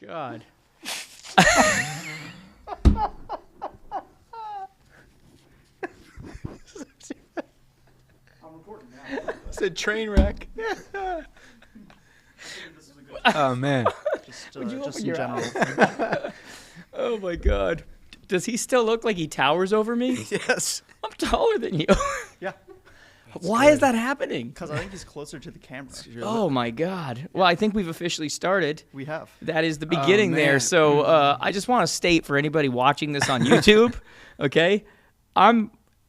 God. I'm recording now. It's a train wreck. Oh, man. Would you Just open in your general. eyes? Oh, my God. Does he still look like he towers over me? Yes. I'm taller than you. Yeah, Why is that happening? because I think he's closer to the camera. Oh, my God. Well, I think we've officially started. We have. That is the beginning there. man. So I just want to state for anybody watching this on YouTube, okay,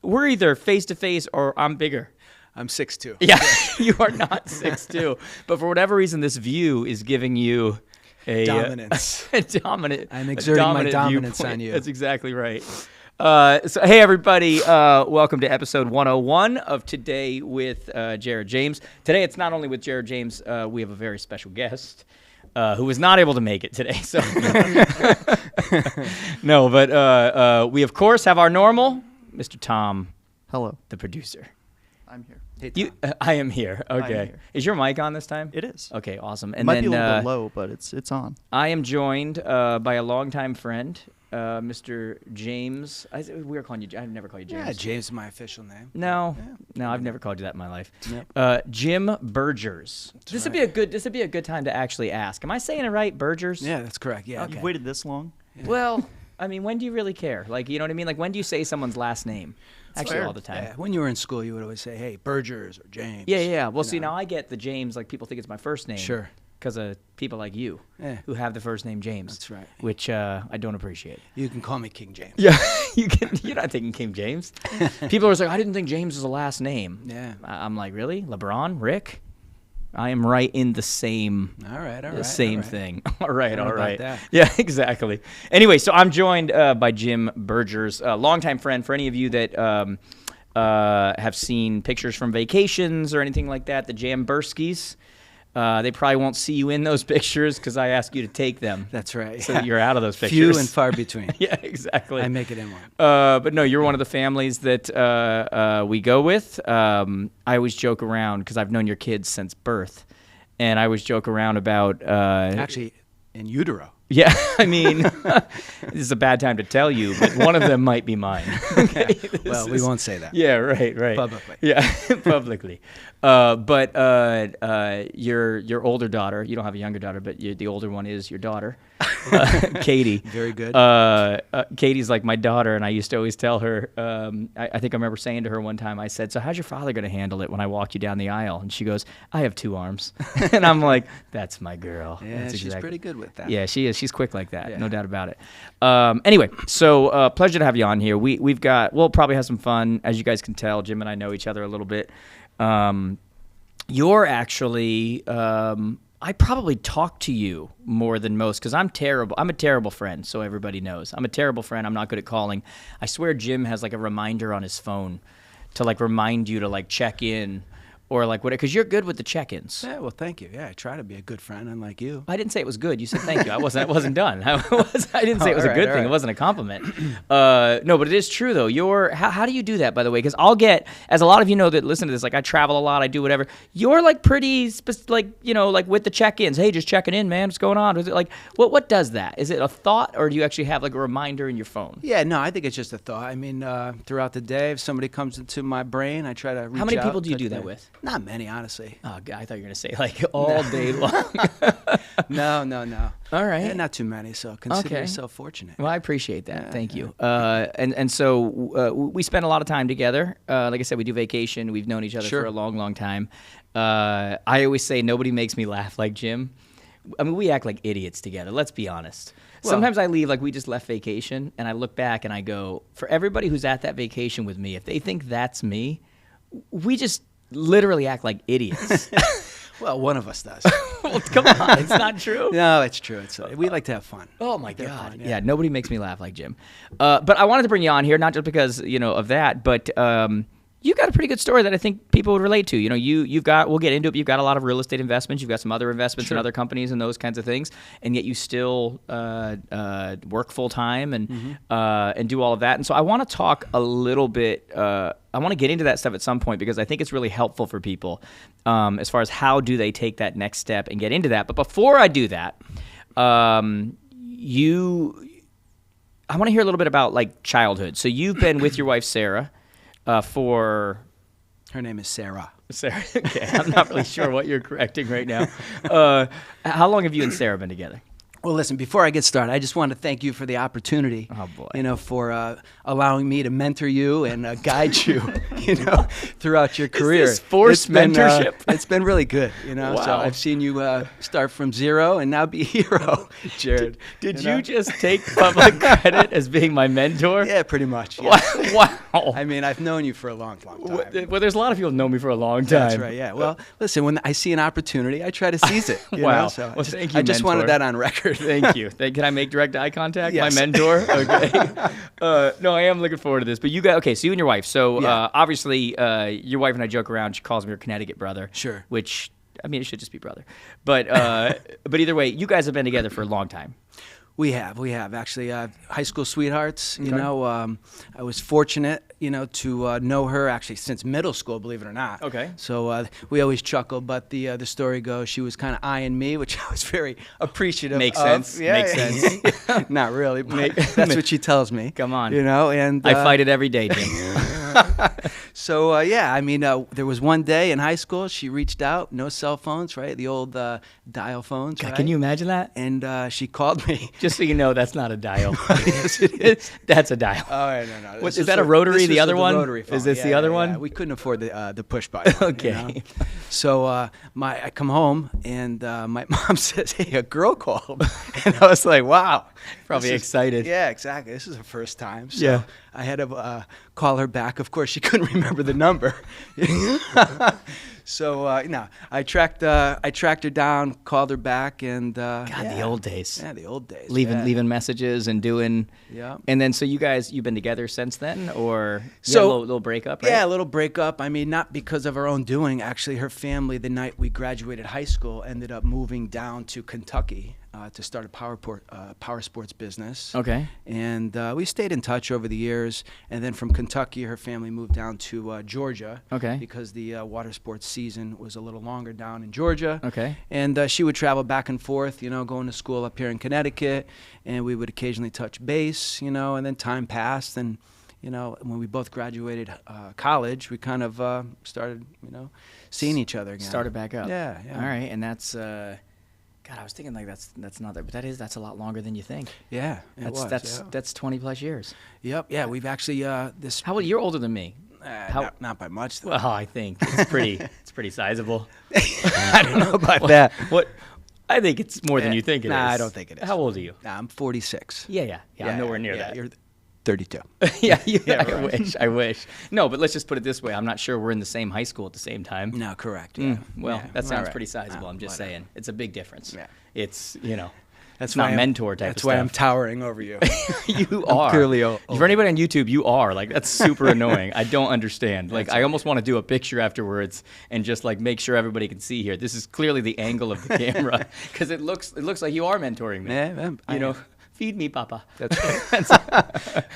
we're either face-to-face or I'm bigger. I'm 6'2". Yeah, you are not 6'2". But for whatever reason, this view is giving you a Dominance. a dominant. I'm a exerting my dominant dominance viewpoint. on you. That's exactly right. So, hey, everybody. Welcome to episode 101 of Today with Jared James. Today, it's not only with Jared James. We have a very special guest who was not able to make it today. So, no, but we, of course, have our normal Mr. Tom, Hello. the producer. I'm here. I am here. Okay. here. Is your mic on this time? It is. Okay, awesome. It And might then be a little bit low, but it's on. I am joined by a longtime friend, Mr. James. We were calling you. I've never called you James. Yeah, James is my official name. No, Yeah. no, I've never called you that in my life. Yep. Jim Bergers. This would be a good. This would be a good time to actually ask. Am I saying it right, Bergers? Yeah, that's correct. Yeah. Okay. You've waited this long? Well, I mean, when do you really care? Like, you know what I mean? Like, when do you say someone's last name? Actually, fair. all the time. Yeah, when you were in school, you would always say, hey, Bergers or James. Yeah. Well, You see, know. now I get the James. Like, people think it's my first name. Sure. Because of people like you Yeah. who have the first name James. That's right. Which I don't appreciate. You can call me King James. Yeah, you're not taking King James. People are like, I didn't think James was a last name. Yeah. I'm like, really? LeBron? Rick? I am right in the same All right. same thing. All right, all about right. that? Yeah, exactly. Anyway, so I'm joined by Jim Bergers, a longtime friend. For any of you that have seen pictures from vacations or anything like that, the Jamberskis, they probably won't see you in those pictures because I asked you to take them. That's right. So that you're out of those pictures. Few and far between. Yeah, exactly. I make it in one. But no, you're one of the families that we go with. I always joke around because I've known your kids since birth, and I always joke around about Actually, in utero. yeah. I mean, this is a bad time to tell you, but one of them might be mine. Okay? This Well, we is- won't say that. Yeah, right. Publicly. Yeah, publicly. But your older daughter, you don't have a younger daughter, but the older one is your daughter, Katie. Very good. Katie's like my daughter, and I used to always tell her, I think I remember saying to her one time, I said, so how's your father going to handle it when I walk you down the aisle? And she goes, I have 2 arms. And I'm like, that's my girl. Yeah, That's she's pretty good with that. Yeah, she is. She's quick like that. Yeah. No doubt about it. Anyway, so pleasure to have you on here. We'll probably have some fun. As you guys can tell, Jim and I know each other a little bit. You're actually, I probably talk to you more than most because I'm terrible. I'm a terrible friend, so everybody knows. I'm a terrible friend. I'm not good at calling. I swear Jim has like a reminder on his phone to like remind you to like check in or like whatever, because you're good with the check-ins. Yeah, well, thank you. Yeah, I try to be a good friend, unlike you. I didn't say it was good. You said thank you. I wasn't done. I didn't say it was a All good right, thing. all It wasn't a compliment. No, but it is true though. How do you do that, by the way? Because I'll get, as a lot of you know that listen to this, like I travel a lot, I do whatever. You're like pretty like with the check-ins. Hey, just checking in, man. What's going on? Is it like what does that? Is it a thought, or do you actually have like a reminder in your phone? Yeah, no, I think it's just a thought. I mean, throughout the day, if somebody comes into my brain, I try to reach How many out, people do you touch do that base. with? Not many, honestly. Oh, God, I thought you were gonna say like all day long. No. All right. Yeah, not too many, so consider Okay. yourself fortunate. Well, I appreciate that. Thank you. And so we spend a lot of time together. Like I said, we do vacation. We've known each other Sure. for a long, long time. I always say nobody makes me laugh like Jim. I mean, we act like idiots together. Let's be honest. Well- Sometimes I leave like we just left vacation, and I look back and I go, for everybody who's at that vacation with me, if they think that's me, we just literally act like idiots. Well, one of us does. Well, come on, it's not true. No, it's true. We like to have fun. Oh my Like to have God! fun, Yeah, nobody makes me laugh like Jim. But I wanted to bring you on here, not just because of that, but you got a pretty good story that I think people would relate to. You've got. We'll get into it. But you've got a lot of real estate investments. You've got some other investments in Sure. other companies and those kinds of things, and yet you still work full time and do all of that. And so I want to talk a little bit. I want to get into that stuff at some point because I think it's really helpful for people as far as how do they take that next step and get into that. But before I do that, I want to hear a little bit about like childhood. So you've been with your wife Sarah for. Her name is Sarah. Sarah. Okay, I'm not really sure what you're correcting right now. How long have you and Sarah been together? Well, listen, before I get started, I just want to thank you for the opportunity, Oh, boy. For allowing me to mentor you and guide you, throughout your career. this forced mentorship? It's been really good, So Wow. I've seen you start from zero and now be a hero, Jared. Did you just take public credit as being my mentor? Yeah, pretty much. Yeah. Wow. I mean, I've known you for a long time. Well, there's a lot of people who know me for a long time. That's right, yeah. Well, listen, when I see an opportunity, I try to seize it. Wow. So Well, thank you, I just wanted mentor. that on record. Thank you. Can I make direct eye contact? Yes. My mentor? Okay. No, I am looking forward to this. But you guys, okay, so you and your wife. So Yeah. obviously, your wife and I joke around. She calls me her Connecticut brother. Sure. Which, I mean, it should just be brother. But but either way, you guys have been together for a long time. We have actually high school sweethearts. Okay. I was fortunate, to know her actually since middle school, believe it or not. Okay. So we always chuckle, but the story goes she was kind of eyeing me, which I was very appreciative. Makes of. sense. Yeah. Makes sense. Not really, but that's what she tells me. Come on. And I fight it every day, Jim. So there was one day in high school she reached out, no cell phones, right? The old dial phones. God, right? can you imagine that? And she called me. Just so you know, that's not a dial. Yes, it is. That's a dial. Oh, no. What, This is that a rotary, this the was other one? Rotary phone. Is this the other one? We couldn't afford the push button. Okay. So I come home and my mom says, "Hey, a girl called," and I was like, "Wow." Probably This is- excited. Yeah, exactly. This is her first time. So Yeah. I had to call her back. Of course, she couldn't remember the number. So I tracked her down, called her back, and God, the old days. Yeah, the old days. Leaving messages and doing. Yeah. And then, so you've been together since then, or So- a little breakup, right? Yeah, a little breakup. I mean, not because of her own doing. Actually, her family, the night we graduated high school, ended up moving down to Kentucky to start a power sports business. Okay. And we stayed in touch over the years. And then from Kentucky, her family moved down to Georgia. Okay. Because the water sports season was a little longer down in Georgia. Okay. And she would travel back and forth, going to school up here in Connecticut. And we would occasionally touch base, and then time passed. And, when we both graduated college, we kind of started, seeing each other again. Started back up. Yeah. All right, and that's. God, I was thinking like that's not there, but that's a lot longer than you think. Yeah, That's 20 plus years. Yep. Yeah, we've actually this. How old? You're older than me. Not by much, though. Well, I think it's pretty sizable. I don't know about that. What? I think it's more than you think it is. Nah, I don't think it is. How old are you? I'm 46. Yeah. I'm nowhere near that. You're 32. yeah, right. I wish. No, but let's just put it this way. I'm not sure we're in the same high school at the same time. No, correct. Yeah. Well, Yeah. that sounds All right. pretty sizable. Oh, I'm just whatever. saying. It's a big difference. Yeah. It's, That's it's not why mentor type That's of why stuff. I'm towering over you. You I'm are. clearly old. For anybody on YouTube, you are. Like, that's super annoying. I don't understand. Like, I almost want to do a picture afterwards and just, like, make sure everybody can see here. This is clearly the angle of the camera because it looks like you are mentoring me. Yeah, you know, feed me, Papa. That's right.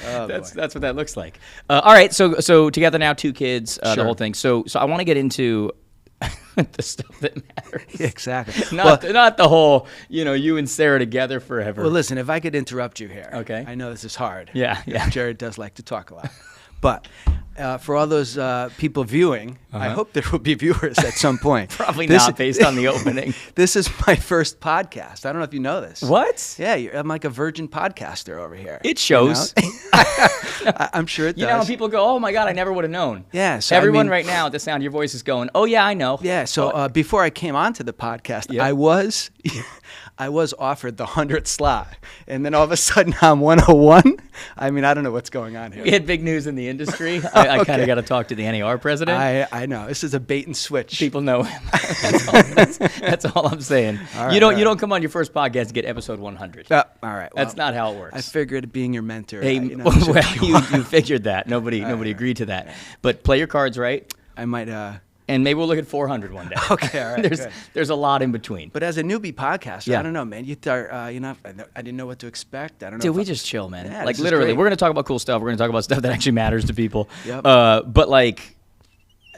That's what that looks like. All right, so together now, 2 kids, the Sure. whole thing. So I want to get into the stuff that matters. Exactly. Not the whole, you and Sarah together forever. Well, listen, if I could interrupt you here. Okay. I know this is hard. Yeah. Jared does like to talk a lot. But for all those people viewing, I hope there will be viewers at some point. Probably not based on the opening. This is my first podcast. I don't know if you know this. What? Yeah, I'm like a virgin podcaster over here. It shows. I'm sure it does. You know, people go, "Oh my God, I never would have known." Yeah, so everyone right now at the sound of your voice is going, "Oh yeah, I know." Yeah. So before I came onto the podcast, Yeah. I was offered the 100th slot, and then all of a sudden I'm 101. I mean, I don't know what's going on here. We had big news in the industry. I kind of got to talk to the NAR president. I know this is a bait and switch. People know him. That's all I'm saying. All right, you don't all you don't come on your first podcast to get episode 100. All right. That's well, not how it works. I figured being your mentor. Hey, you figured that. Nobody agreed to that. But play your cards right, I might. and maybe we'll look at 400 one day. Okay, all right. good. There's a lot in between. But as a newbie podcaster, Yeah. I don't know, man. You start, I didn't know what to expect. I don't know. Dude, if we I- just chill, man. Yeah, Like this is literally, great. we're gonna talk about cool stuff. We're gonna talk about stuff that actually matters to people. Yep. But like,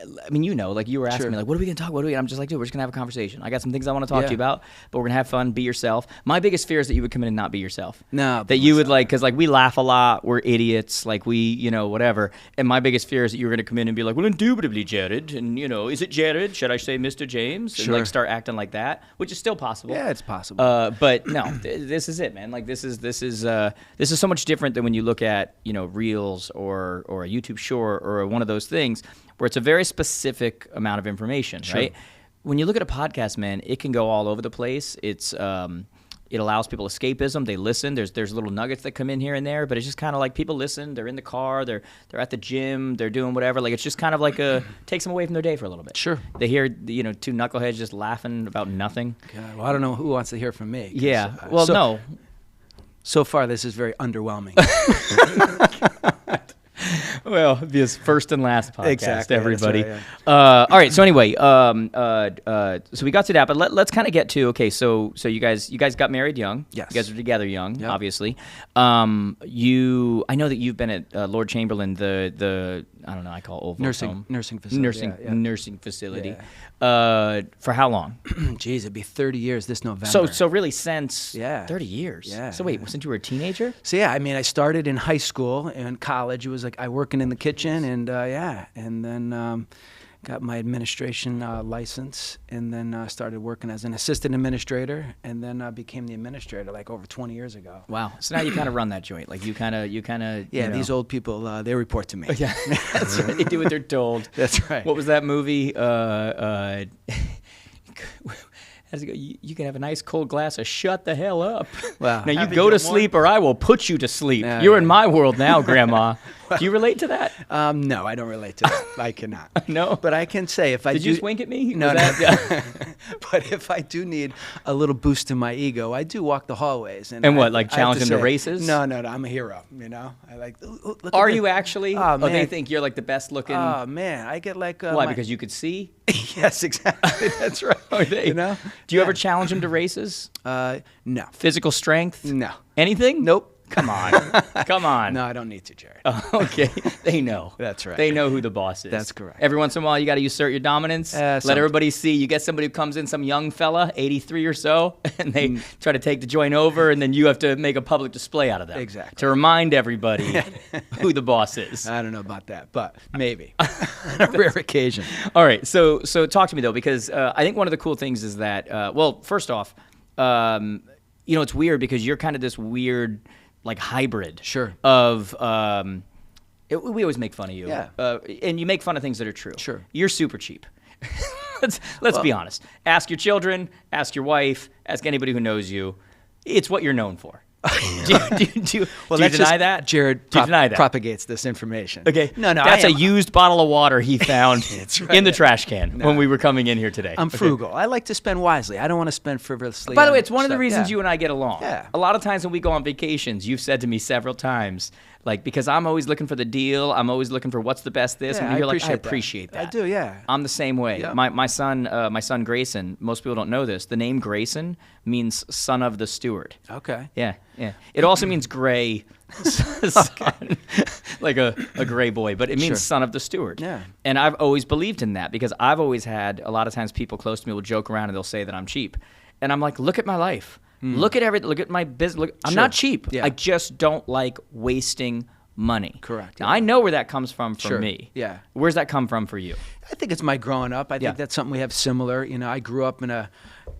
I mean, like you were asking Sure. me, like, what are we going to talk about? I'm just like, dude, we're just going to have a conversation. I got some things I want to talk to Yeah. you about, but we're going to have fun, be yourself. My biggest fear is that you would come in and not be yourself. No, That you would like, because like we laugh a lot, we're idiots, like we, whatever. And my biggest fear is that you were going to come in and be like, well, indubitably Jared. And, is it Jared? Should I say Mr. James? And Sure. like start acting like that, which is still possible. Yeah, it's possible. But no, this is it, man. Like this is so much different than when you look at Reels or a YouTube short or one of those things where it's a very specific amount of information, right? When you look at a podcast, man, it can go all over the place. It allows people escapism. They listen. There's little nuggets that come in here and there, but it's just kind of like people listen. They're in the car. They're at the gym. They're doing whatever. Like it's just kind of like takes them away from their day for a little bit. Sure. They hear two knuckleheads just laughing about nothing. God, well, I don't know who wants to hear from me. 'Cause, Yeah. Well, no. So far, this is very underwhelming. Well, this first and last podcast, Exactly, everybody. that's All right. So anyway, so we got to that, but let's kind of get to So you guys got married young. Yes. You guys were together young, Yep. obviously. I know that you've been at Lord Chamberlain, the I don't know, I call it old folks home. nursing facility. Nursing facility. Yeah. For how long? Jeez, it'd be 30 years this November. So really since 30 years. Yeah. So wait, since you were a teenager? So yeah, I mean, I started in high school and college. It was like I working in the kitchen, and and then got my administration license, and then started working as an assistant administrator, and then became the administrator like over 20 years ago. Wow. So now you kind of run that joint. Like you kind of. Yeah, these old people, they report to me. Yeah, that's right. They do what they're told. That's right. What was that movie? How's it go? You can have a nice cold glass of shut the hell up. Wow. Now you Happy go to Gilmore? sleep or I will put you to sleep. Yeah, You're yeah. in my world now, Grandma. Do you relate to that? No, I don't relate to that. I cannot. No? But I can say if I Did do. you just wink at me? No, Was no. that- But if I do need a little boost to my ego, I do walk the hallways. And I- what, like I have challenge them to say, races? No, I'm a hero. I like. Look at Are this. you actually? Oh, They man. think you're like the best looking. Oh man, I get like. Why? Because you could see? Yes, exactly. That's right. Are they? Do Do you ever challenge them to races? No. Physical strength? No. Anything? Nope. Come on. Come on. No, I don't need to, Jared. Okay. They know. That's right. They know who the boss is. That's correct. Every once in a while, you got to assert your dominance. Let some- everybody see. You get somebody who comes in, some young fella, 83 or so, and they try to take the joint over, and then you have to make a public display out of them. Exactly. To remind everybody who the boss is. I don't know about that, but maybe on a rare occasion. All right. So talk to me, though, because I think one of the cool things is that, first off, it's weird because you're kind of this weird, like, hybrid. Sure. Of, we always make fun of you. Yeah. And you make fun of things that are true. Sure. You're super cheap. Let's be honest. Ask your children, ask your wife, ask anybody who knows you. It's what you're known for. do you deny that? Jared Do you deny that? propagates this information. Okay. No, That's I a am. used bottle of water he found right. in the trash can when we were coming in here today. I'm Okay. frugal. I like to spend wisely. I don't want to spend frivolously. By the way, on it's one of the stuff. reasons Yeah. you and I get along. Yeah. A lot of times when we go on vacations, you've said to me several times, like, because I'm always looking for the deal, I'm always looking for what's the best this, Yeah, and you're like, I that. appreciate that. I do, yeah. I'm the same way. Yeah. My son Grayson, most people don't know this, the name Grayson means son of the steward. Okay. Yeah. It also means gray son, like a gray boy, but it means Sure. son of the steward. Yeah. And I've always believed in that because I've always had, a lot of times people close to me will joke around and they'll say that I'm cheap. And I'm like, look at my life. Look at my business. I'm Sure. not cheap. Yeah. I just don't like wasting money. Correct, Now, yeah. I know where that comes from for Sure. me. Yeah. Where's that come from for you? I think it's my growing up. I Yeah. think that's something we have similar. I grew up in a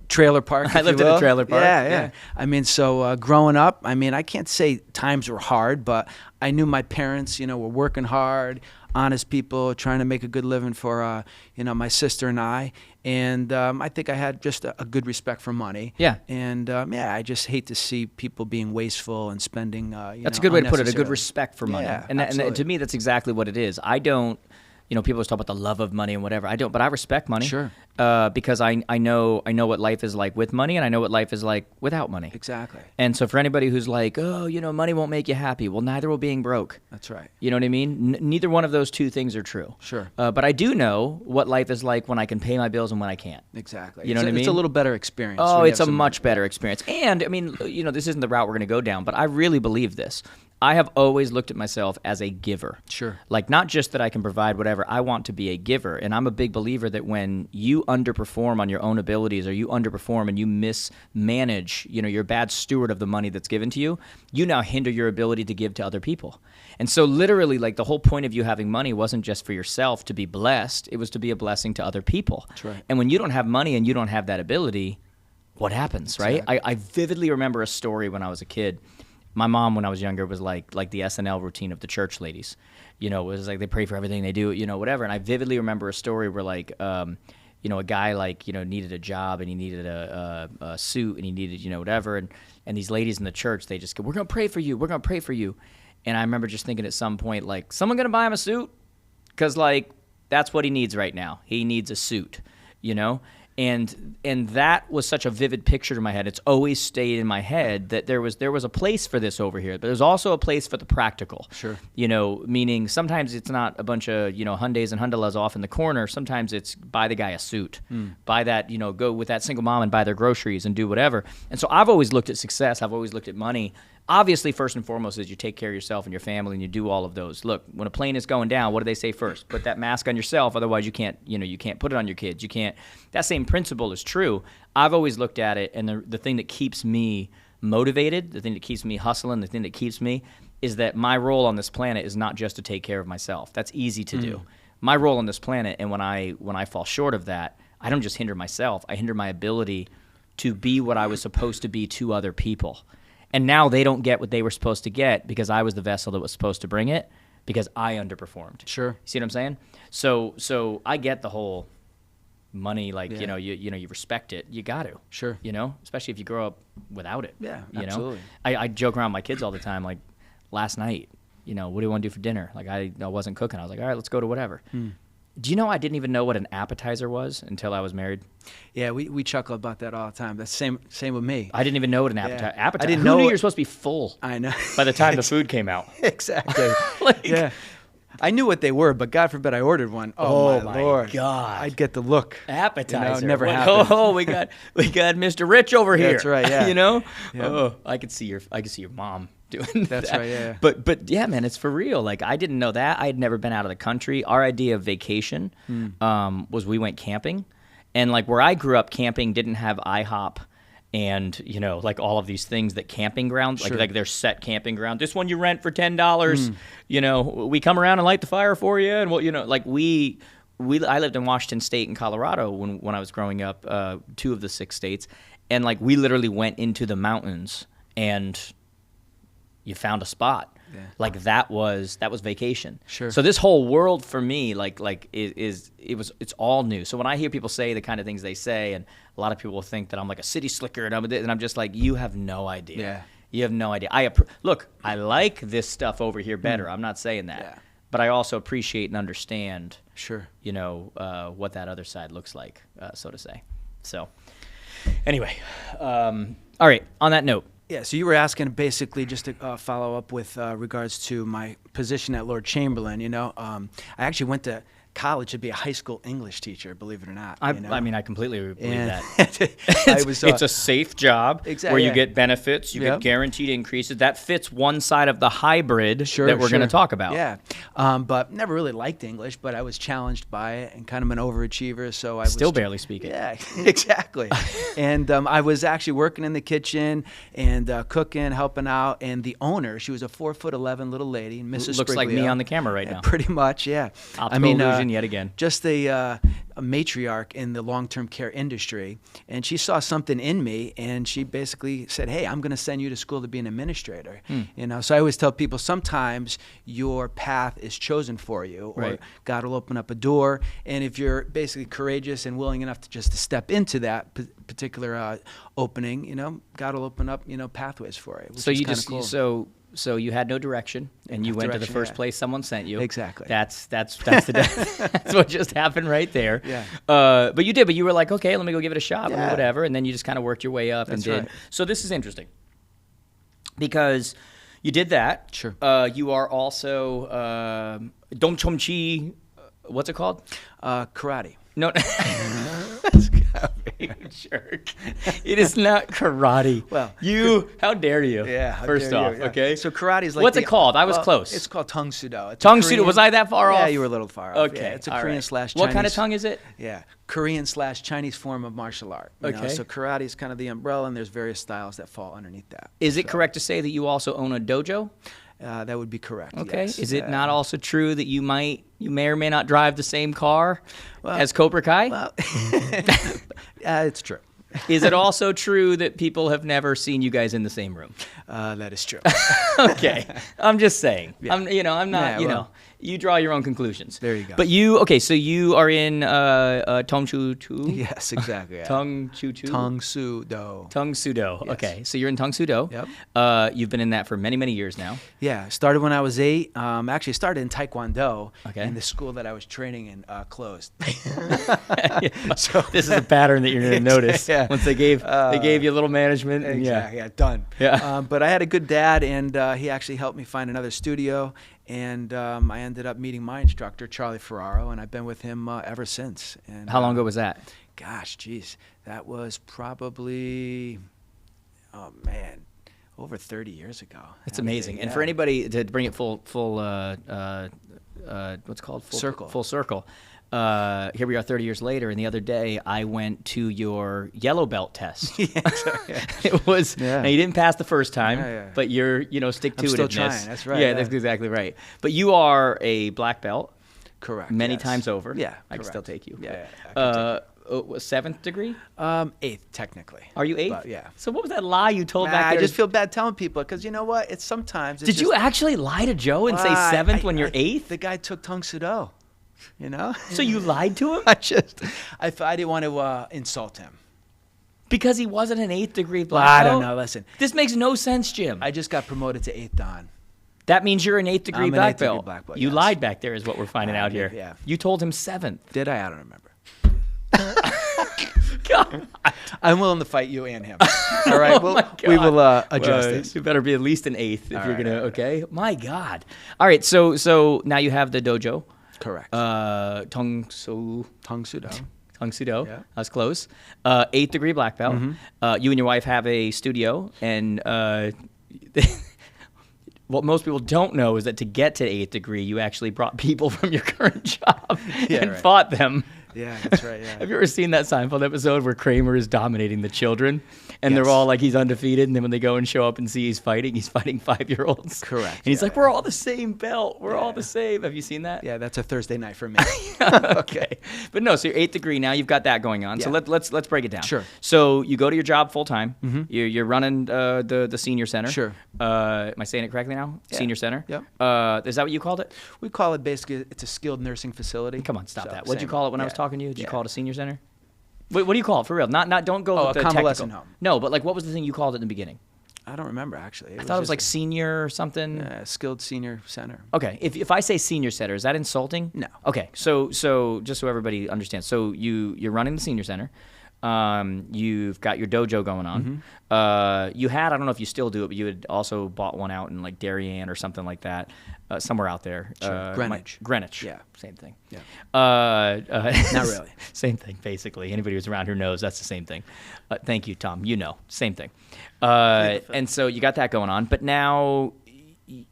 trailer park. I if lived you in a will. trailer park, Yeah, yeah. I mean, so growing up, I mean, I can't say times were hard, but I knew my parents, were working hard, honest people, trying to make a good living for, my sister and I. And I think I had just a good respect for money. Yeah. And I just hate to see people being wasteful and spending. That's a good way to put it, a good unnecessarily. respect for money. Yeah, and to absolutely. me, that's exactly what it is. I don't, people always talk about the love of money and whatever. I don't, but I respect money. Sure. Because I know what life is like with money, and I know what life is like without money. Exactly. And so for anybody who's like, oh, money won't make you happy, well, neither will being broke. That's right. You know what I mean? Neither one of those two things are true. Sure. But I do know what life is like when I can pay my bills and when I can't. Exactly. You know what I mean? It's a little better experience. Oh, when you it's have a some- much better experience. And, I mean, this isn't the route we're going to go down, but I really believe this. I have always looked at myself as a giver. Sure. Like, not just that I can provide whatever, I want to be a giver. And I'm a big believer that when you underperform on your own abilities, or you underperform and you mismanage, you're a bad steward of the money that's given to you, you now hinder your ability to give to other people. And so literally, like, the whole point of you having money wasn't just for yourself to be blessed, it was to be a blessing to other people. That's right. And when you don't have money and you don't have that ability, what happens, right? Exactly. I vividly remember a story when I was a kid. My mom, when I was younger, was like the SNL routine of the church ladies. It was like they pray for everything they do, whatever. And I vividly remember a story where, like, a guy, needed a job, and he needed a suit, and he needed, whatever. And these ladies in the church, they just go, "We're going to pray for you. We're going to pray for you." And I remember just thinking at some point, like, someone going to buy him a suit? Because, like, that's what he needs right now. He needs a suit, And that was such a vivid picture in my head. It's always stayed in my head that there was a place for this over here, but there's also a place for the practical. Sure. Meaning sometimes it's not a bunch of, Hyundais and Hyundalas off in the corner. Sometimes it's buy the guy a suit, buy that, go with that single mom and buy their groceries and do whatever. And so I've always looked at success. I've always looked at money. Obviously, first and foremost is you take care of yourself and your family, and you do all of those. Look, when a plane is going down, what do they say first? Put that mask on yourself, otherwise you can't put it on your kids. You can't. That same principle is true. I've always looked at it, and the thing that keeps me motivated, the thing that keeps me hustling, the thing that keeps me is that my role on this planet is not just to take care of myself. That's easy to do. My role on this planet, and when I fall short of that, I don't just hinder myself. I hinder my ability to be what I was supposed to be to other people. And now they don't get what they were supposed to get because I was the vessel that was supposed to bring it because I underperformed. Sure. See what I'm saying? So I get the whole money, like, Yeah. you respect it. You got to. Sure. Especially if you grow up without it. Yeah, you absolutely. know? I joke around with my kids all the time, like, last night, what do you want to do for dinner? Like, I wasn't cooking. I was like, all right, let's go to whatever. Do you know I didn't even know what an appetizer was until I was married? Yeah, we chuckle about that all the time. That's same with me. I didn't even know what an appetizer. I didn't Who know knew what- you're supposed to be full I know. by the time the food came out? Exactly. Like- yeah. I knew what they were, but God forbid I ordered one. Oh, my Lord. God. I'd get the look. Appetizer. never What- happened. Oh, we got Mr. Rich over here. That's right, yeah. Yeah. Oh, I could see your mom doing That's that. right, yeah. But yeah, man, it's for real. Like, I didn't know that. I had never been out of the country. Our idea of vacation was we went camping, and like where I grew up, camping didn't have IHOP. And, like all of these things that camping grounds, Sure. like they're set camping ground. This one you rent for $10. We come around and light the fire for you. And, I lived in Washington State and Colorado when I was growing up, 2 of the 6 states. And, like, we literally went into the mountains and you found a spot. Yeah. Like that was vacation. Sure. So this whole world for me, it's all new. So when I hear people say the kind of things they say, and a lot of people think that I'm like a city slicker, and I'm just like, you have no idea. Yeah. You have no idea. Look, I like this stuff over here better. I'm not saying that, Yeah. but I also appreciate and understand. Sure. What that other side looks like, so to say. So, anyway, all right. On that note. Yeah, so you were asking basically just to follow up with regards to my position at Lord Chamberlain. I actually went to college to be a high school English teacher, believe it or not. I mean, I completely believe And that. It's a safe job Exactly, where you yeah. get benefits, you Yep. get guaranteed increases. That fits one side of the hybrid that we're sure. going to talk about. Yeah, but never really liked English, but I was challenged by it and kind of an overachiever, so I Still was barely speak it. Yeah, exactly. And I was actually working in the kitchen and cooking, helping out, and the owner, she was a 4'11" little lady, Mrs. Looks like me Spriglio. on the camera right now. Pretty much, yeah. Optical illusion yet again. Just a matriarch in the long-term care industry, and she saw something in me, and she basically said, "Hey, I'm going to send you to school to be an administrator." So I always tell people sometimes your path is chosen for you, or Right. God will open up a door, and if you're basically courageous and willing enough to step into that particular opening, God will open up pathways for it. So which is you kinda just cool. so you had no direction, and you went to the Direction, first yeah. place someone sent you. Exactly. That's that's what just happened right there. Yeah. But you did. But you were like, okay, let me go give it a shot, Yeah. whatever, and then you just kind of worked your way up That's and did. right. So this is interesting because you did that. Sure. You are also Domchomchi. What's it called? Karate. No. You jerk. It is not karate. Well, how dare you? Yeah. First dare off, you, yeah. okay. So karate is like What's it called? I was close. It's called tongue sudo. It's a Tongue sudo. Korean- Was I that far off? Yeah, you were a little far off. Okay. Yeah, it's a all Korean right. slash Chinese. What kind of tongue is it? Yeah, Korean/Chinese form of martial art. You know? Okay. So karate is kind of the umbrella, and there's various styles that fall underneath that. Is it correct to say that you also own a dojo? That would be correct. Okay. Yes. Is it not also true that you may or may not drive the same car as Cobra Kai? Well, it's true. Is it also true that people have never seen you guys in the same room? That is true. Okay. I'm just saying. Yeah. I'm not, Yeah, well, you draw your own conclusions. There you go. But so you are in Tong Chu Tu? Yes, exactly. Yeah. Tung Chu Tu? Tongue sudo. Tung Sudo. Yes. Okay. So you're in Tung Sudo. Yep. You've been in that for many, many years now. Yeah, started when I was 8. Actually, started in Taekwondo. Okay. And the school that I was training in closed. So this is a pattern that you're going to notice Yeah. once they gave you a little management. And Exactly. Yeah, done. Yeah. But I had a good dad, and he actually helped me find another studio. And I ended up meeting my instructor, Charlie Ferraro, and I've been with him ever since. And How long ago was that? Gosh, geez, that was probably, oh man, over 30 years ago. It's amazing. And for anybody to bring it full what's called Circle. Full circle. Here we are 30 years later, and the other day I went to your yellow belt test. It was now you didn't pass the first time, but you're stick to I'm it. still trying. That's right. Yeah, that's exactly right. But you are a black belt. Correct. Many yes. times over. Yeah, I can still correct. take you. Yeah, I can take seventh degree? 8th technically. Are you 8th? But, yeah. So what was that lie you told back I there? just feel bad telling people because you know what? It's sometimes. It's Did you actually lie to Joe and say 7th when you're 8th? The guy took tongue sudo. You know. So you lied to him? I didn't want to insult him. Because he wasn't an 8th degree black I belt? don't know. Listen, This makes no sense, Jim. I just got promoted to 8th Dan. That means you're an 8th degree I'm an black 8th degree belt. black belt, You yes. lied back there is what we're finding out here. Yeah. You told him 7th. Did I? I don't remember. God. I'm willing to fight you and him. All right, Oh my we God. will adjust this. You better be at least an 8th if All you're right, gonna. all right, Okay. My God. All right. So now you have the dojo. Correct. Tung Sudo. Tongue sudo. Tung Sudo. Yeah. That's close. 8th degree black belt. You and your wife have a studio, and what most people don't know is that to get to 8th degree, you actually brought people from your current job and right. fought them. Yeah, that's right. Yeah. Have you ever seen that Seinfeld episode where Kramer is dominating the children, and they're Yes. all like he's undefeated, and then when they go and show up and see he's fighting 5-year-olds. Correct, And he's yeah, like, "We're all the same belt. We're all Yeah. the same." Have you seen that? Yeah, that's a Thursday night for me. Okay, but no. So you're 8th degree now. You've got that going on. So Yeah. let's break it down. Sure. So you go to your job full time. You're running the senior center. Sure. Am I saying it correctly now? Yeah. Senior center. Yep. Is that what you called it? We call it basically, it's a skilled nursing facility. Come on, stop So, that. What'd you same. call it when I was Yeah. talking to you? Did you Yeah. call it a senior center? Wait, what do you call it for real? Not don't go Oh, with a the convalescent technical. home. No, but like what was the thing you called it in the beginning? I don't remember actually. I thought it was like senior or something. skilled senior center. Okay, if I say senior center, is that insulting? No. Okay, so just so everybody understands, so you're running the senior center. You've got your dojo going on. You had, I don't know if you still do it, but you had also bought one out in like Darien or something like that, somewhere out there. Sure. Greenwich. Greenwich. Yeah. Same thing. Yeah. Not really. Same thing, basically. Anybody who's around here knows that's the same thing. Thank you, Tom. You know, same thing. And so you got that going on, but now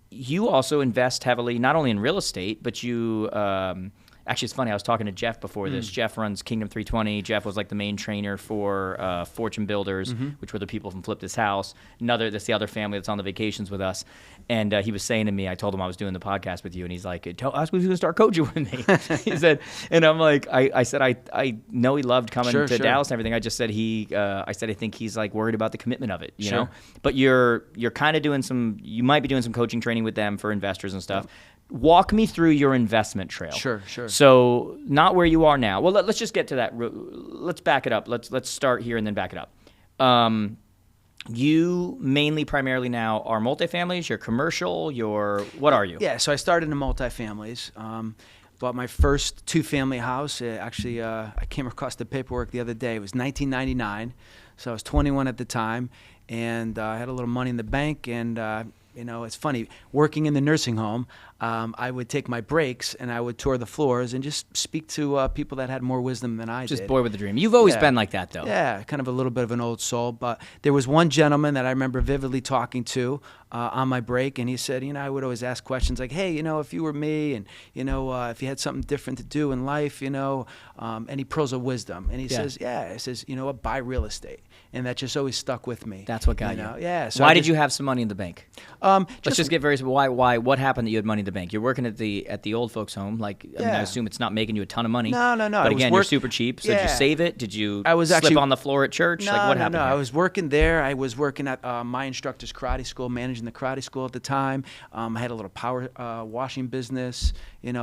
you also invest heavily, not only in real estate, but you actually, it's funny. I was talking to Jeff before this. Jeff runs Kingdom 320. Jeff was like the main trainer for Fortune Builders, which were the people from Flip This House. That's the other family that's on the vacations with us. And he was saying to me, I told him I was doing the podcast with you, and he's like, "Tell us who's going to start coaching with me." He said, and I'm like, I said, I know he loved coming to Dallas and everything. I just said I think he's like worried about the commitment of it, you know. But you're kind of doing you might be doing some coaching training with them for investors and stuff. Walk me through your investment trail. Sure. So not where you are now. Well, let's just get to that. Let's back it up. Let's start here and then back it up. You primarily now are multifamilies. You're commercial. What are you? Yeah, so I started in multifamilies. Bought my first 2-family house. Actually, I came across the paperwork the other day. It was 1999, so I was 21 at the time, and I had a little money in the bank, and it's funny, working in the nursing home, I would take my breaks and I would tour the floors and just speak to people that had more wisdom than I Just did. boy with a dream. You've always Yeah. been like that, though. Yeah, kind of a little bit of an old soul. But there was one gentleman that I remember vividly talking to on my break, and he said, I would always ask questions like, hey, if you were me, and, if you had something different to do in life, any pearls of wisdom. And he says, he says, what, buy real estate. And that just always stuck with me. That's what got you. Yeah. So Why did you have some money in the bank? Let's Just just get very simple. Why? What happened that you had money in the bank? You're working at the old folks' home. Like, I mean, I Yeah. assume it's not making you a ton of money. No. But I was again, you're super cheap. So did you Yeah. save it? Did you I was slip actually- on the floor at church? No, Like, what happened? No, here? I was working there. I was working at my instructor's karate school, managing the karate school at the time. I had a little power washing business,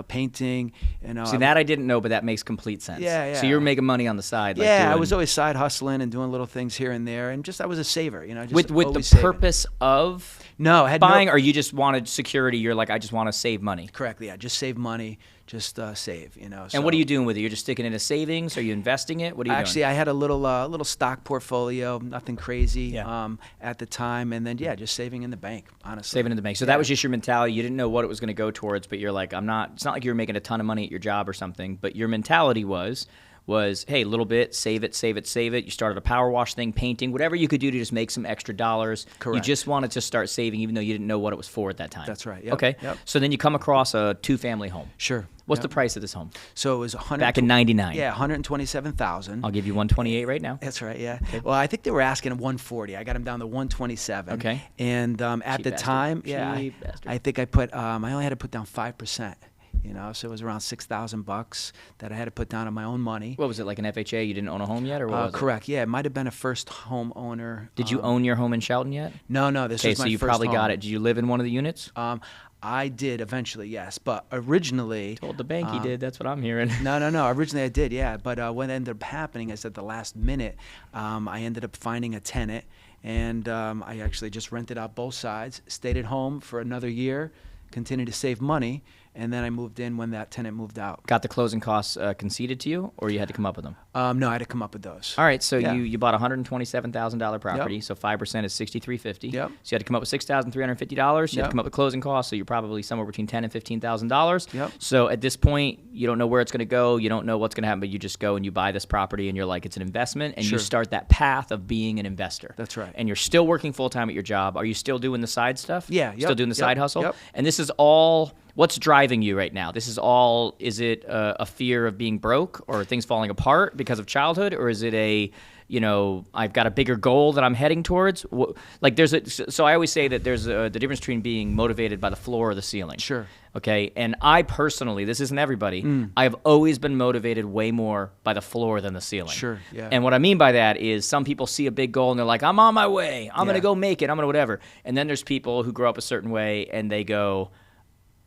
painting. See, that I didn't know, but that makes complete sense. Yeah, So yeah. you were making money on the side. Like Yeah, I doing- was always side hustling and doing little things here and there, and just I was a saver, just with the always saving. purpose of No, I had buying, no, or you just wanted security. You're like, I just want to save money. correctly. Yeah, just save money, just save. And what are you doing with it? You're just sticking it into savings? Are you investing it? What are you Actually, doing? I had a little stock portfolio, nothing crazy Yeah. at the time, and then just saving in the bank, honestly. Saving in the bank. So that was just your mentality. You didn't know what it was going to go towards, but you're like, I'm not. It's not like you were making a ton of money at your job or something, but your mentality was, hey, a little bit, save it, save it, save it. You started a power wash thing, painting, whatever you could do to just make some extra dollars. Correct. You just wanted to start saving, even though you didn't know what it was for at that time. That's right. Yep. Okay. Yep. So then you come across a 2-family home. Sure. What's Yep. the price of this home? So it was 100. Back in '99. Yeah, 127,000. I'll give you 128 right now. That's right, yeah. Well, I think they were asking 140. I got them down to 127. Okay. And at Cheap the bastard. time, yeah, Cheap bastard. I think I put I only had to put down 5%. So it was around $6,000 that I had to put down on my own money. What was it, like an FHA? You didn't own a home yet, or what was it? Correct. Yeah, it might have been a first home owner. Did you own your home in Shelton yet? No, this Okay, was my so you first probably home. got it. Did you live in one of the units? I did eventually, yes, but originally. Told the bank he did. That's what I'm hearing. No. Originally I did, yeah. But what ended up happening is at the last minute, I ended up finding a tenant, and I actually just rented out both sides, stayed at home for another year, continued to save money, and then I moved in when that tenant moved out. Got the closing costs conceded to you, or you had to come up with them? No, I had to come up with those. All right, so Yeah. you bought a $127,000 property, Yep. so 5% is $6,350. Yep. So you had to come up with $6,350. You had to Yep. come up with closing costs, so you're probably somewhere between $10,000 and $15,000. Yep. So at this point, you don't know where it's going to go, you don't know what's going to happen, but you just go and you buy this property, and you're like, it's an investment, and you Sure. start that path of being an investor. That's right. And you're still working full time at your job. Are you still doing the side stuff? Yeah, Still yep, doing the yep, side hustle. yep. And this is all. What's driving you right now? This is all. Is it a fear of being broke or things falling apart because of childhood, or is it I've got a bigger goal that I'm heading towards? Like so I always say that there's the difference between being motivated by the floor or the ceiling. Sure. Okay. And I personally, this isn't everybody, I've always been motivated way more by the floor than the ceiling. Sure, yeah. And what I mean by that is some people see a big goal and they're like, I'm on my way. I'm going to Yeah. go make it. I'm going to whatever. And then there's people who grow up a certain way and they go,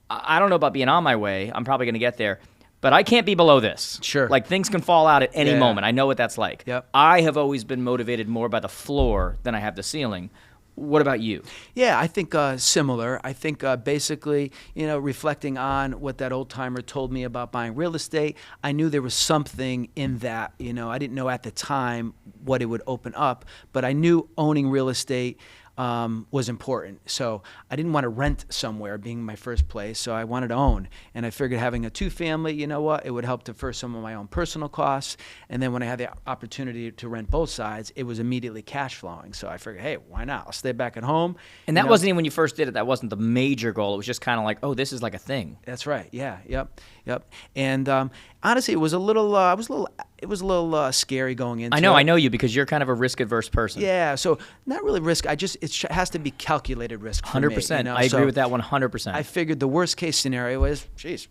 I don't know about being on my way. I'm probably going to get there. But I can't be below this. Sure. Like things can fall out at any Yeah. moment. I know what that's like. Yep. I have always been motivated more by the floor than I have the ceiling. What about you? Yeah, I think similar. I think basically, reflecting on what that old timer told me about buying real estate, I knew there was something in that. I didn't know at the time what it would open up, but I knew owning real estate was important. So I didn't want to rent somewhere being my first place, so I wanted to own. And I figured having a 2-family, it would help defer some of my own personal costs. And then when I had the opportunity to rent both sides, it was immediately cash flowing. So I figured, hey, why not? I'll stay back at home. And that wasn't even when you first did it. That wasn't the major goal. It was just kind of like, oh, this is like a thing. That's right. Yeah. Yep. And honestly, it was a little. It was a little scary going into. I it. know you because you're kind of a risk-adverse person. Yeah. So not really risk. It has to be calculated risk. For me, 100%. I agree So with that 100%. I figured the worst case scenario is, geez,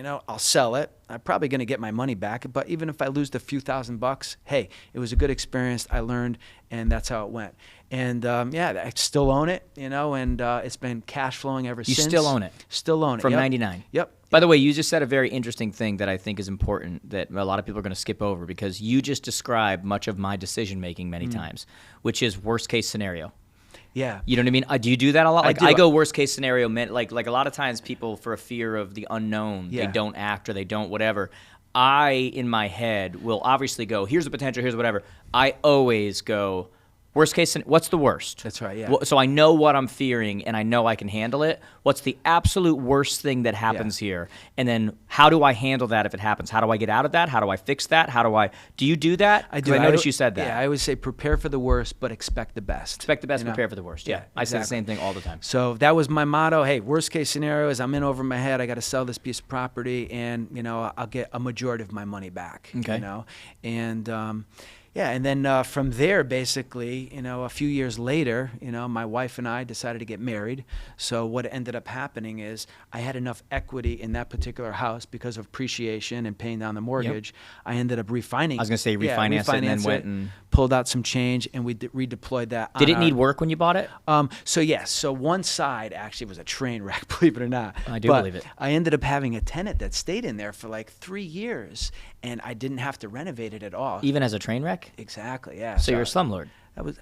I'll sell it. I'm probably going to get my money back. But even if I lose the few $1,000s, hey, it was a good experience. I learned, and that's how it went. And I still own it, and it's been cash flowing ever since. You still own it? Still own it. From Yep. 99? Yep. By the way, you just said a very interesting thing that I think is important that a lot of people are going to skip over because you just described much of my decision-making many times, which is worst-case scenario. Yeah. You know what I mean? Do you do that a lot? Like do. I go worst-case scenario. Like a lot of times people, for a fear of the unknown, Yeah. they don't act or they don't whatever. I, in my head, will obviously go, here's the potential, here's whatever. I always go, Worst case, what's the worst? That's right, yeah. So I know what I'm fearing, and I know I can handle it. What's the absolute worst thing that happens here? And then how do I handle that if it happens? How do I get out of that? How do I fix that? Do you do that? I do. I noticed you said that. Yeah, I always say prepare for the worst, but expect the best. Expect the best, prepare for the worst. Yeah, I say the same thing all the time. So that was my motto. Hey, worst case scenario is I'm in over my head. I got to sell this piece of property, and I'll get a majority of my money back. Okay. And yeah, and then from there, basically, a few years later, my wife and I decided to get married. So what ended up happening is I had enough equity in that particular house because of appreciation and paying down the mortgage. I ended up refinancing. I was going to say refinance it and then went and pulled out some change, and we redeployed that. Did it need work when you bought it? So yes, so one side actually was a train wreck, believe it or not. I do believe it. I ended up having a tenant that stayed in there for like 3 years, and I didn't have to renovate it at all. Even as a train wreck? Exactly, yeah. So you're a slumlord.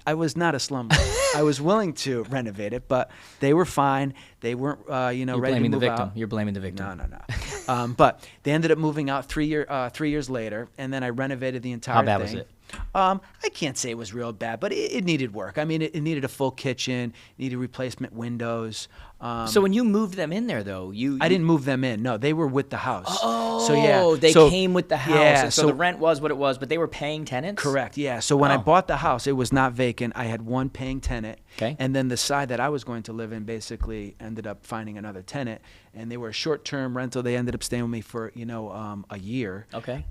I was not a slumlord. I was willing to renovate it, but they were fine. They weren't, You're ready to blaming the move victim. out. You're blaming the victim. No. But they ended up moving out 3 years later, and then I renovated the entire thing. How bad was it? I can't say it was real bad, but it needed work. I mean, it needed a full kitchen, needed replacement windows. So when you moved them in there, though, I didn't move them in. No, they were with the house. Oh, so yeah, they came with the house. Yeah, and so the rent was what it was, but they were paying tenants? Correct, yeah. So when I bought the house, it was not vacant. I had one paying tenant. Okay. And then the side that I was going to live in basically ended up finding another tenant, and they were a short-term rental. They ended up staying with me for, a year. Okay.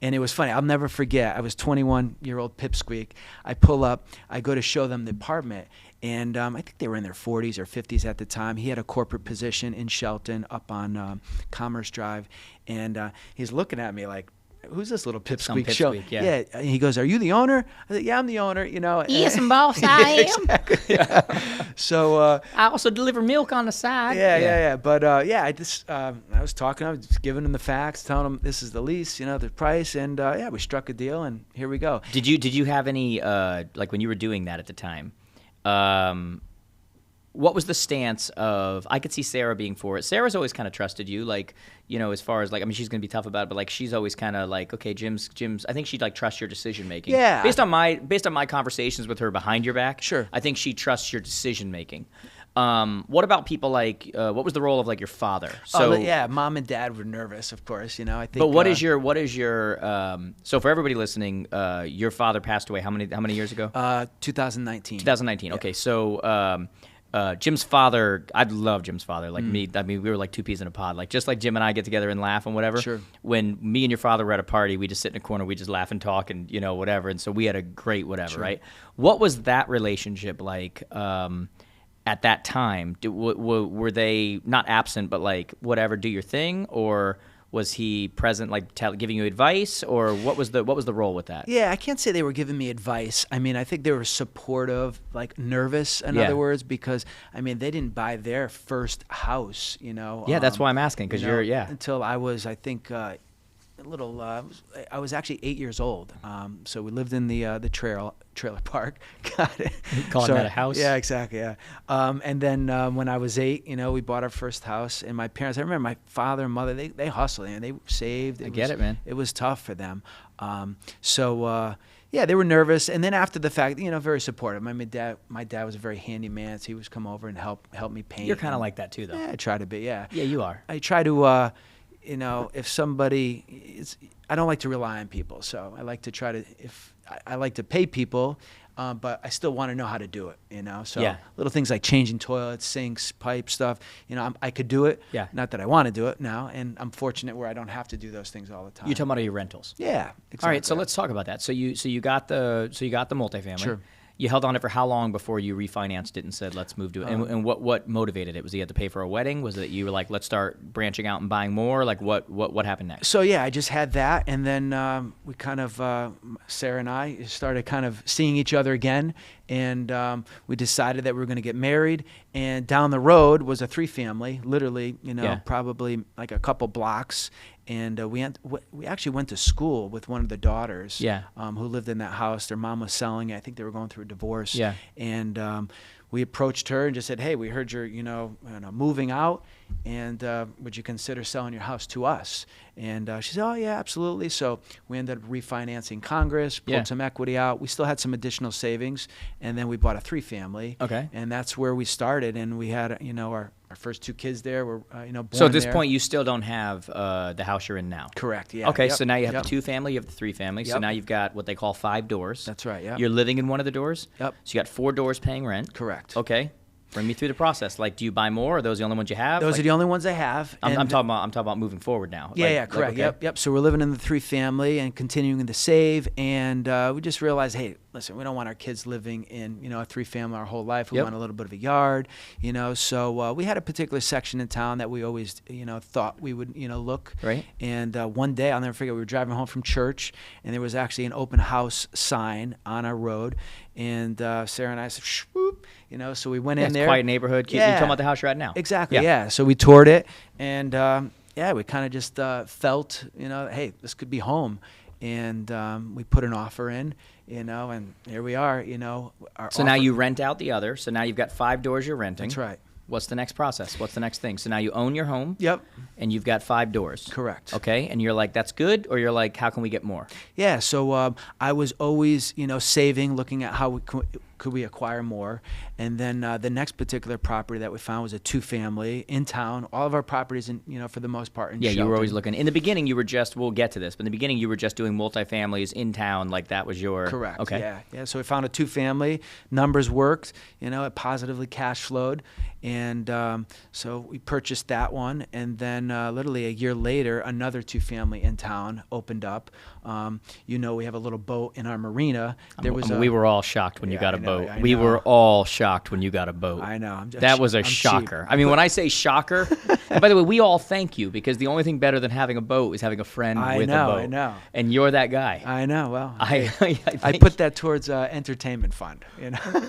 And it was funny. I'll never forget. I was 21-year-old pipsqueak. I pull up. I go to show them the apartment. And I think they were in their 40s or 50s at the time. He had a corporate position in Shelton up on Commerce Drive. And he's looking at me like, who's this little pipsqueak? Yeah. And he goes, are you the owner? I said, yeah, I'm the owner. Yes, boss, I am. Exactly. Yeah. So I also deliver milk on the side. Yeah. But I just I was talking. I was just giving him the facts, telling him this is the lease, the price, and we struck a deal, and here we go. Did you have any like when you were doing that at the time? What was the stance of? I could see Sarah being for it. Sarah's always kind of trusted you, like as far as like, I mean, she's gonna be tough about it, but like she's always kind of like, okay, Jim's. I think she'd like trust your decision making. Yeah. Based on my conversations with her behind your back, sure. I think she trusts your decision making. What about people like? What was the role of like your father? So mom and dad were nervous, of course. I think. But what is your? So for everybody listening, your father passed away how many years ago? 2019. 2019. Yeah. Okay, so. Jim's father, I love Jim's father. Like me, I mean, we were like two peas in a pod. Like just like Jim and I get together and laugh and whatever. Sure. When me and your father were at a party, we just sit in a corner, we just laugh and talk and whatever. And so we had a great whatever, Sure. right? What was that relationship like at that time? Were they not absent, but like whatever, do your thing, or was he present, like giving you advice, or what was the role with that? Yeah, I can't say they were giving me advice. I mean, I think they were supportive, like nervous, in other words, because I mean, they didn't buy their first house, Yeah, that's why I'm asking, because until I was, I think, I was actually 8 years old. So we lived in the trailer park. Got it. Calling that a house? Yeah, exactly. Yeah. And then when I was 8, we bought our first house. And my parents, I remember my father and mother, they hustled and they saved. I get it, man. It was tough for them. Yeah, they were nervous. And then after the fact, very supportive. My dad was a very handy man, so he was come over and help me paint. You're kind of like that too, though. Yeah, I try to be. Yeah. Yeah, you are. I try to. If somebody is, I don't like to rely on people, so I like to try to, I like to pay people, but I still want to know how to do it, so little things like changing toilets, sinks, pipes, stuff, I could do it, not that I want to do it now, and I'm fortunate where I don't have to do those things all the time. You're talking about your rentals. Yeah, exactly. All right, so let's talk about that. So you got the multifamily. Sure. You held on it for how long before you refinanced it and said, let's move to it? And what motivated it? Was you had to pay for a wedding? Was it you were like, let's start branching out and buying more? Like what happened next? So I just had that. And then we kind of, Sarah and I started kind of seeing each other again. And we decided that we were going to get married. And down the road was a 3-family, literally, probably like a couple blocks. And we actually went to school with one of the daughters who lived in that house. Their mom was selling it. I think they were going through a divorce. Yeah. And we approached her and just said, hey, we heard you're, moving out, and would you consider selling your house to us? And she said, oh, yeah, absolutely. So we ended up refinancing Congress, pulled some equity out. We still had some additional savings, and then we bought a 3-family. Okay. And that's where we started, and we had, our first 2 kids there were, born So at this there. point, you still don't have the house you're in now. Correct, yeah. Okay, Yep, so now you have yep. the 2-family, you have the 3-family. So Yep. now you've got what they call 5 doors. That's right, yeah. You're living in one of the doors? Yep. So you got 4 doors paying rent. Correct. Okay. Bring me through the process. Like, do you buy more? Are those the only ones you have? Those are the only ones I have. I'm talking about moving forward now. Yeah, correct. Okay. Yep. So we're living in the 3-family and continuing to save, and we just realized, hey, listen, we don't want our kids living in a 3-family our whole life. We Yep. want a little bit of a yard, So we had a particular section in town that we always thought we would look. Right. And one day, I'll never forget, we were driving home from church, and there was actually an open house sign on our road, and Sarah and I said, whoop, so we went in there. Quiet neighborhood. You're talking about the house you're at now. Exactly. Yeah. So we toured it, and we kind of just felt, hey, this could be home, and we put an offer in, and here we are. So now you rent out the other. So now you've got 5 doors you're renting. That's right. What's the next process? What's the next thing? So now you own your home. Yep. And you've got 5 doors. Correct. Okay. And you're like, that's good, or you're like, how can we get more? Yeah. So I was always, saving, looking at how we could we acquire more, and then the next particular property that we found was a 2-family in town. All of our properties, for the most part, in Yeah, you were Shelton. always looking. In the beginning, you were just. We'll get to this, but in the beginning, you were just doing multifamilies in town, like that was your. Correct. Okay. Yeah. So we found a 2-family. Numbers worked. It positively cash flowed, and so we purchased that one. And then literally a year later, another 2-family in town opened up. We have a little boat in our marina. We were all shocked when you got a I know, boat. I We know. were all shocked when you got a boat. I know. That was a I'm cheap. shocker. I mean, when I say shocker, and by the way, we all thank you, because the only thing better than having a boat is having a friend with a boat. I know. And you're that guy. I know. Well, I I put that towards entertainment fund.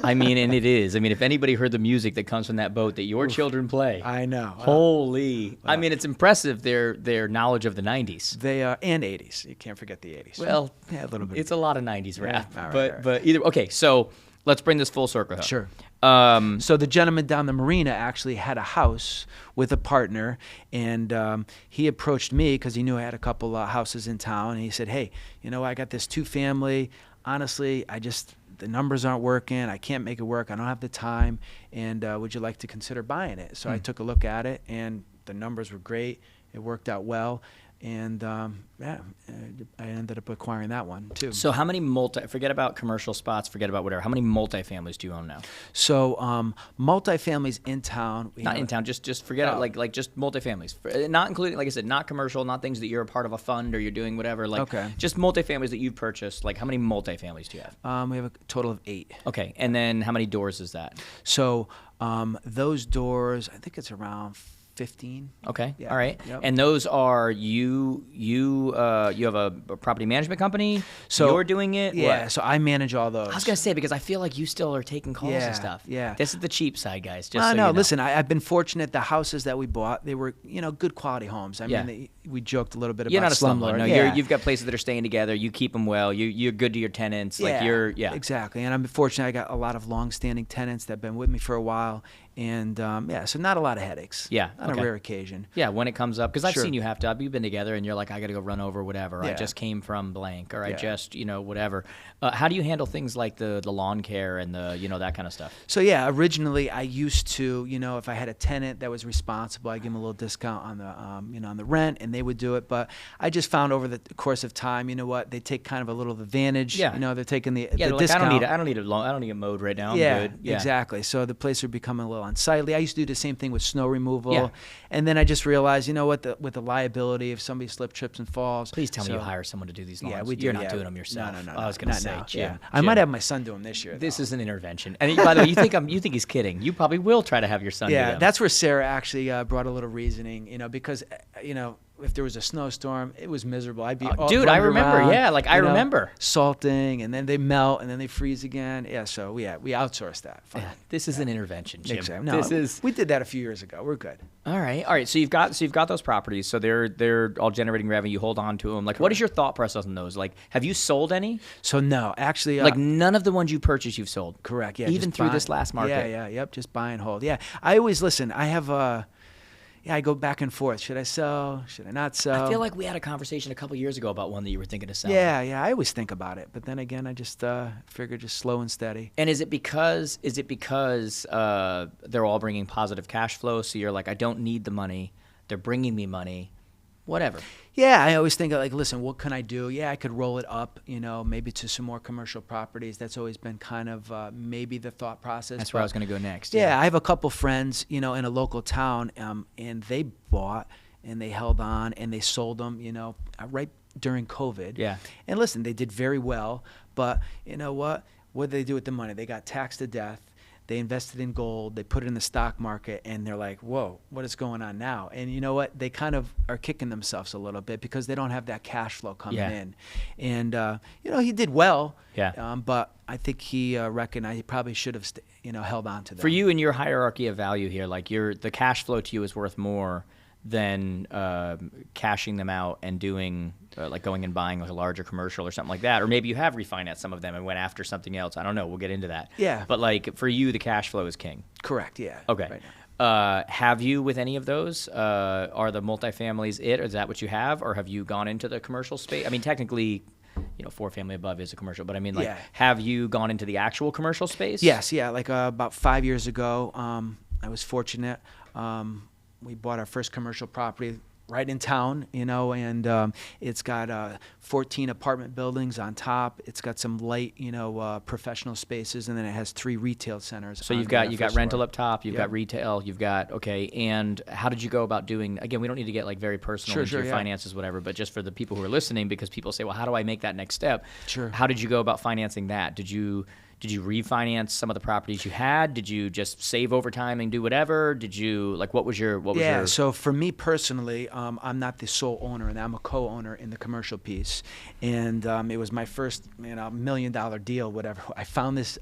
I mean, and it is. I mean, if anybody heard the music that comes from that boat that your children play, I know. Holy! I mean, it's impressive their knowledge of the '90s. They and 80s. You can't forget the 80s. Well, yeah, a little bit. It's a lot of '90s rap, all right, but all right. but either okay. So let's bring this full circle. Huh? Sure. Um, So the gentleman down the marina actually had a house with a partner, and he approached me because he knew I had a couple houses in town, and he said, hey, I got this 2-family. Honestly, the numbers aren't working. I can't make it work. I don't have the time, and would you like to consider buying it? So I took a look at it, and the numbers were great. It worked out well. And I ended up acquiring that one too. So how many forget about commercial spots, forget about whatever. How many multifamilies do you own now? So multifamilies in town. Not in town, just forget it, like just multifamilies. Not including, like I said, not commercial, not things that you're a part of a fund or you're doing whatever. Like Okay. just multifamilies that you've purchased. Like how many multifamilies do you have? We have a total of 8. Okay, and then how many doors is that? So those doors, I think it's around 15. Okay, Yeah. all right. Yep. And those are you have a property management company? So you're doing it? Yeah. What? So I manage all those. I was gonna say, because I feel like you still are taking calls Yeah, and stuff. yeah. This is the cheap side, guys. Just No, so no. you know. Listen, I've been fortunate. The houses that we bought, they were, good quality homes. I Yeah. mean, we joked a little bit You're about not a slumlord. No, Yeah. you've got places that are staying together. You keep them well. You're good to your tenants. Like Exactly. And I'm fortunate. I got a lot of long-standing tenants that have been with me for a while, and so not a lot of headaches. Yeah, on okay. a rare occasion. Yeah, when it comes up, because I've Sure. seen you have to. You've been together, and you're like, I got to go run over whatever. I Yeah. just came from blank, or I Yeah. just whatever. How do you handle things like the lawn care and the that kind of stuff? So yeah, originally I used to, if I had a tenant that was responsible, I'd give them a little discount on the, on the rent, and they would do it. But I just found over the course of time, they take kind of a little advantage. Yeah. They're taking the Like, discount. I don't need it mowed right now. I'm Yeah, good. Yeah, exactly. So the place would become a little unsightly. I used to do the same thing with snow removal, Yeah. and then I just realized, with the liability if somebody slips, trips, and falls. Please tell me So- you hire someone to do these lawns. Yeah, we do. You're not yeah. doing them yourself. No. I was going to Not say, now. Jim. Yeah. I might have my son do them this year. This though. is an intervention. And by the way, you think he's kidding. You probably will try to have your son do Yeah, them. that's where Sarah actually brought a little reasoning, because if there was a snowstorm, it was miserable. I'd be dude, I running remember. around, Yeah, like I you know, remember. salting, and then they melt, and then they freeze again. Yeah, so we outsourced that. Fine. Yeah, this is an intervention, Jim. Exactly. No, we did that a few years ago. We're good. All right. So you've got those properties. So they're all generating revenue. You hold on to them. Like, what is your thought process on those? Like, have you sold any? So no, actually, Like none of the ones you purchased, you've sold. correct. Yeah, Even just through buy- this last market. Yep. Just buy and hold. Yeah, I always listen. I have I go back and forth. Should I sell? Should I not sell? I feel like we had a conversation a couple years ago about one that you were thinking of selling. Yeah. I always think about it, but then again, I just figure just slow and steady. And is it because they're all bringing positive cash flow? So you're like, I don't need the money. They're bringing me money. Whatever. Yeah, I always think like, listen, what can I do? Yeah, I could roll it up, maybe to some more commercial properties. That's always been kind of maybe the thought process. That's where I was going to go next. Yeah, I have a couple friends, in a local town, and they bought and they held on and they sold them, right during COVID. Yeah. And listen, they did very well, but you know what? What did they do with the money? They got taxed to death. They invested in gold. They put it in the stock market, and they're like, whoa, what is going on now? And you know what? They kind of are kicking themselves a little bit because they don't have that cash flow coming in. And, he did well. Yeah. But I think he recognized he probably should have, held on to that. For you in your hierarchy of value here, like the cash flow to you is worth more than cashing them out and doing like going and buying like a larger commercial or something like that. Or maybe you have refinanced some of them and went after something else. I don't know. We'll get into that. Yeah. But like for you, the cash flow is king. Correct, yeah. Okay. Right now. Have you with any of those? Are the multifamilies it? Or is that what you have? Or have you gone into the commercial space? I mean, technically, 4-family above is a commercial. But I mean, like, have you gone into the actual commercial space? Yes, yeah. Like about 5 years ago, I was fortunate. We bought our first commercial property right in town, and it's got 14 apartment buildings on top. It's got some light, professional spaces, and then it has 3 retail centers. So you've got rental up top, you've got retail, you've got And how did you go about doing? Again, we don't need to get like very personal into your finances, whatever, but just for the people who are listening, because people say, well, how do I make that next step? Sure. How did you go about financing that? Did you refinance some of the properties you had? Did you just save over time and do whatever? Did you what was your So for me personally, I'm not the sole owner, and I'm a co-owner in the commercial piece. And it was my first $1 million deal, whatever. I found this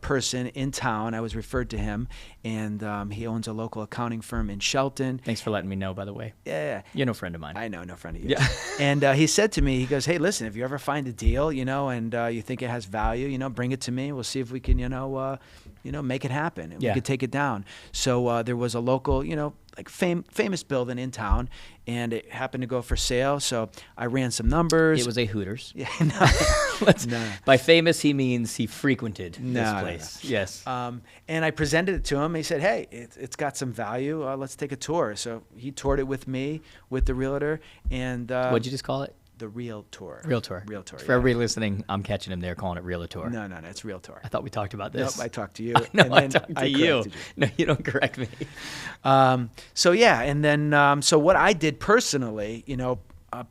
person in town. I was referred to him, and he owns a local accounting firm in Shelton. Thanks for letting me know, by the way. Yeah. You're no friend of mine. I know, no friend of yours. Yeah. And he said to me, he goes, hey, listen, if you ever find a deal, and you think it has value, bring it to me. We'll see if we can, make it happen. And we could take it down. So there was a local, famous building in town, and it happened to go for sale. So I ran some numbers. It was a Hooters. Yeah, no. By famous, he means he frequented this place. No. Yes. And I presented it to him. He said, hey, it's got some value. Let's take a tour. So he toured it with me, with the realtor. And what'd you just call it? The Realtor. Realtor. Realtor. For everybody listening, I'm catching him there calling it Realtor. No, it's Realtor. I thought we talked about this. Nope, I talked to you. No, I talked to you. No, you don't correct me. So yeah, and then so what I did personally,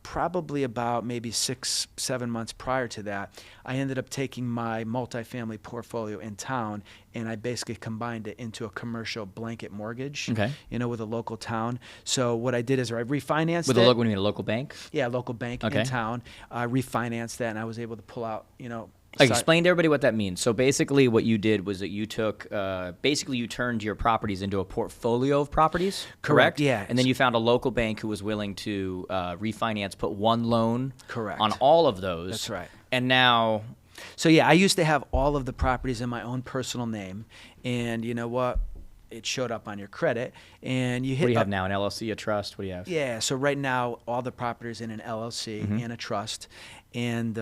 probably about maybe 6-7 months prior to that, I ended up taking my multifamily portfolio in town, and I basically combined it into a commercial blanket mortgage. Okay. With a local town. So what I did is I refinanced With it. what do you mean, a local bank? Yeah, local bank Okay. in town. I refinanced that, and I was able to pull out, Explain to everybody what that means. So basically what you did was that you took, you turned your properties into a portfolio of properties, correct? Yeah. And then you found a local bank who was willing to refinance, put one loan Correct. on all of those. That's right. And now... So yeah, I used to have all of the properties in my own personal name, and you know what? It showed up on your credit, and you hit. What do you up, have now, an LLC, a trust? What do you have? Yeah, so right now all the properties in an LLC and a trust, and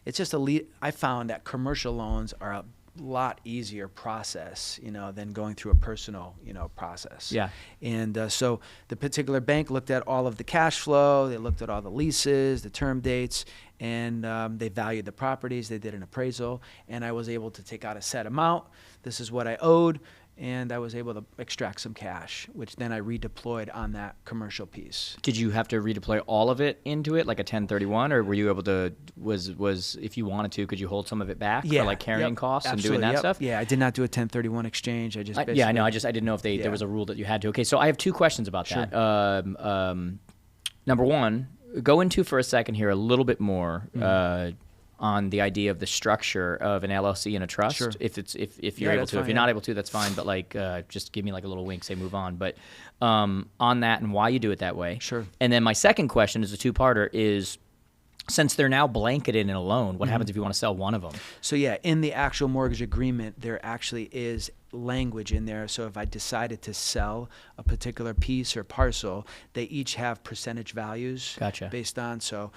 it's just I found that commercial loans are a lot easier process, than going through a personal, process. Yeah. And so the particular bank looked at all of the cash flow, they looked at all the leases, the term dates, and they valued the properties. They did an appraisal, and I was able to take out a set amount. This is what I owed, and I was able to extract some cash, which then I redeployed on that commercial piece. Did you have to redeploy all of it into it, like a 1031, or were you able to, was if you wanted to, could you hold some of it back for like carrying costs and doing that stuff? Yeah, I did not do a 1031 exchange. I just I know. I didn't know if there was a rule that you had to. Okay, so I have 2 questions about that. number one, go into for a second here a little bit more on the idea of the structure of an LLC and a trust. Sure. If you're able that's to. fine, If you're not able to, that's fine. But like, just give me like a little wink, say move on. But on that and why you do it that way. Sure. And then my second question is a two-parter is, since they're now blanketed in a loan, what happens if you want to sell one of them? So yeah, in the actual mortgage agreement, there actually is language in there. So if I decided to sell a particular piece or parcel, they each have percentage values Gotcha. based on. So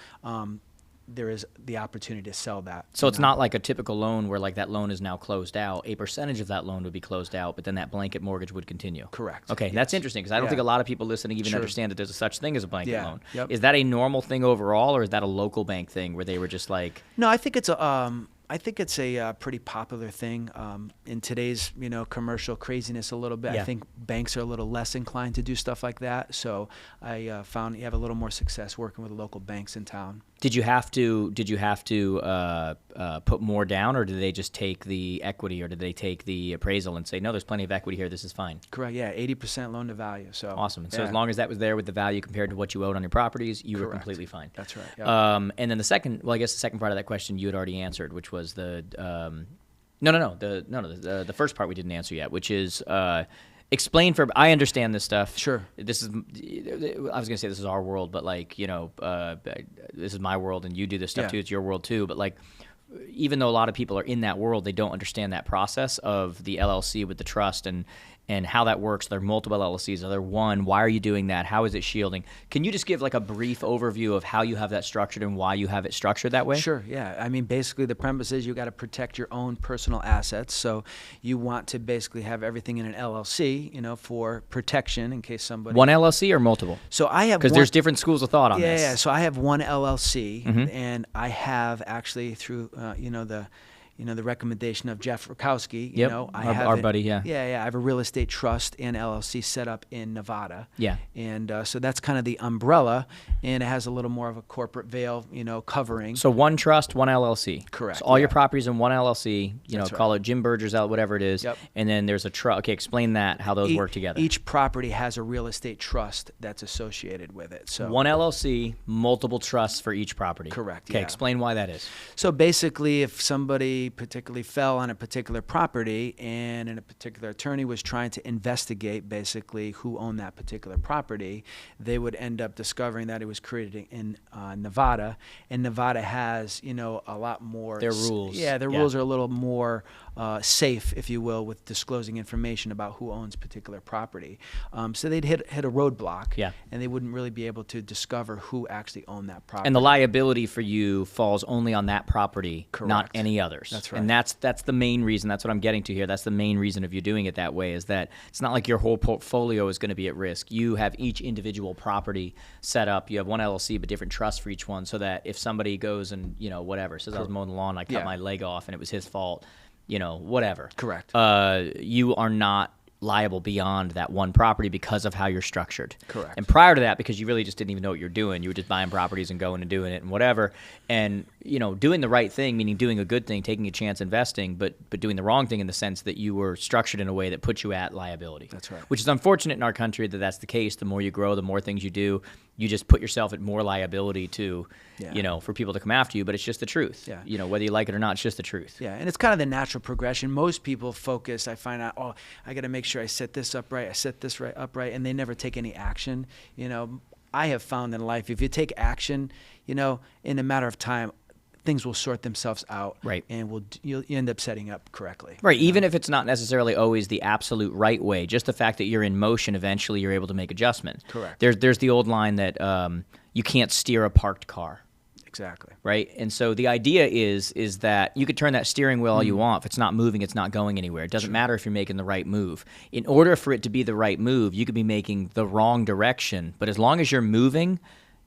there is the opportunity to sell that. So it's not like a typical loan where like that loan is now closed out. A percentage of that loan would be closed out, but then that blanket mortgage would continue. Correct. Okay, Yes. that's interesting because I don't Yeah. think a lot of people listening even Sure. understand that there's a such thing as a blanket Yeah. loan. Yep. Is that a normal thing overall, or is that a local bank thing where they were just like, No, I think it's a pretty popular thing in today's commercial craziness a little bit. Yeah. I think banks are a little less inclined to do stuff like that. So I found you have a little more success working with local banks in town. did you have to put more down, or did they just take the equity, or did they take the appraisal and say, no, there's plenty of equity here, this is fine? Correct. Yeah, 80% loan to value. So Awesome. So yeah. as long as that was there with the value compared to what you owed on your properties, you were Correct. completely fine. That's right. Yeah. And then the second part of that question you had already answered, which was the the first part we didn't answer yet, which is explain for. I understand this stuff. Sure. This is. I was gonna say this is our world, but like this is my world, and you do this stuff Yeah. too. It's your world too, but like. Even though a lot of people are in that world, they don't understand that process of the LLC with the trust and how that works. There are multiple LLCs. Are there one? Why are you doing that? How is it shielding? Can you just give like a brief overview of how you have that structured and why you have it structured that way? Sure, yeah. I mean, basically, the premise is you got to protect your own personal assets. So you want to basically have everything in an LLC, for protection in case somebody. One LLC or multiple? So I have Because there's different schools of thought on yeah, this. yeah. So I have one LLC, and I have actually through the recommendation of Jeff Rakowski. Yep, I our- have our buddy, yeah. Yeah. I have a real estate trust and LLC set up in Nevada. Yeah. And so that's kind of the umbrella, and it has a little more of a corporate veil, covering. So one trust, one LLC. Correct, So all your yeah. properties in one LLC. That's Call right. it Jim Bergers, whatever it is. Yep. And then there's a trust. Okay, explain that. How those work together. Each property has a real estate trust that's associated with it. So One LLC, multiple trusts for each property. Correct, Okay, yeah. explain why that is. So basically, if somebody particularly fell on a particular property and a particular attorney was trying to investigate basically who owned that particular property, they would end up discovering that it was created in Nevada. And Nevada has, a lot more. Their rules. Yeah, their Yeah. rules are a little more safe, if you will, with disclosing information about who owns particular property. So they'd hit a roadblock. Yeah. And they wouldn't really be able to discover who actually owned that property. And the liability for you falls only on that property, not Correct. any others. That's right. And that's the main reason. That's what I'm getting to here. That's the main reason of you doing it that way, is that it's not like your whole portfolio is going to be at risk. You have each individual property set up. You have one LLC, but different trusts for each one, so that if somebody goes and, whatever, says I was mowing the lawn, I cut Yeah. my leg off and it was his fault, whatever. Correct. You are not liable beyond that one property because of how you're structured. Correct. And prior to that, because you really just didn't even know what you're doing, you were just buying properties and going and doing it and whatever. And, doing the right thing, meaning doing a good thing, taking a chance investing, but doing the wrong thing in the sense that you were structured in a way that puts you at liability. That's right. Which is unfortunate in our country that that's the case. The more you grow, the more things you do, you just put yourself at more liability to, Yeah. for people to come after you. But it's just the truth. Yeah. Whether you like it or not, it's just the truth. Yeah, and it's kind of the natural progression. Most people focus, I find out, I got to make sure I set this up right, I set this up right, and they never take any action. I have found in life, if you take action, in a matter of time, things will sort themselves out. Right. And you'll end up setting up correctly. Right, even if it's not necessarily always the absolute right way, just the fact that you're in motion, eventually you're able to make adjustments. Correct. There's the old line that you can't steer a parked car, Exactly. right? And so the idea is that you could turn that steering wheel all you want. If it's not moving, it's not going anywhere. It doesn't matter if you're making the right move. In order for it to be the right move, you could be making the wrong direction. But as long as you're moving,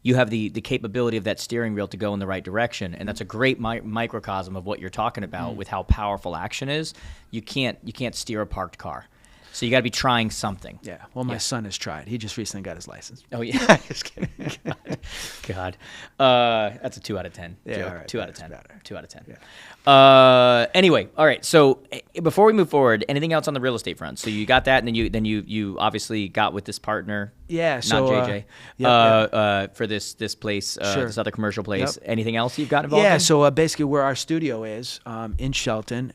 you have the capability of that steering wheel to go in the right direction. And that's a great microcosm of what you're talking about with how powerful action is. You can't steer a parked car. So you got to be trying something. Yeah. Well, my son has tried. He just recently got his license. Oh yeah. Just kidding. God. That's a 2 out of 10. Yeah, joke. all right, 2 out of that's 10. better. 2 out of 10. Yeah. Anyway, all right. So before we move forward, anything else on the real estate front? So you got that, and then you obviously got with this partner. Yeah. Not So JJ. For this place, Sure. this other commercial place. Yep. Anything else you've got involved yeah. in? So basically, where our studio is in Shelton,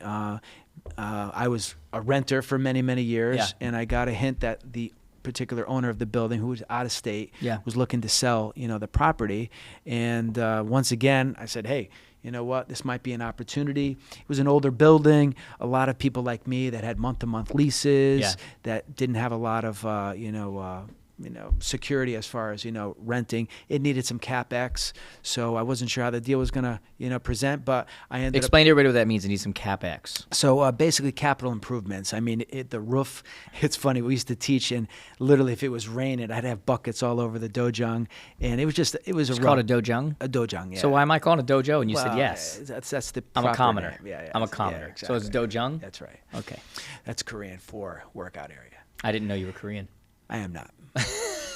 I was a renter for many, many years, Yeah. and I got a hint that the particular owner of the building, who was out of state, Yeah. was looking to sell, the property. And once again, I said, hey, you know what? This might be an opportunity. It was an older building. A lot of people like me that had month-to-month leases, Yeah. that didn't have a lot of, security as far as, renting. It needed some CapEx. So I wasn't sure how the deal was going to, present, but I ended up. Explain to everybody what that means. It needs some CapEx. So basically capital improvements. I mean, the roof, it's funny. We used to teach, and literally if it was raining, I'd have buckets all over the dojang. And it was It's called a dojang? A dojang, yeah. So why am I calling it dojo? And you said Well, yes. That's the I'm a proper commoner. name. Yeah, I'm a yeah, commoner. exactly. So it's dojang? That's right. Okay. That's Korean for workout area. I didn't know you were Korean. I am not.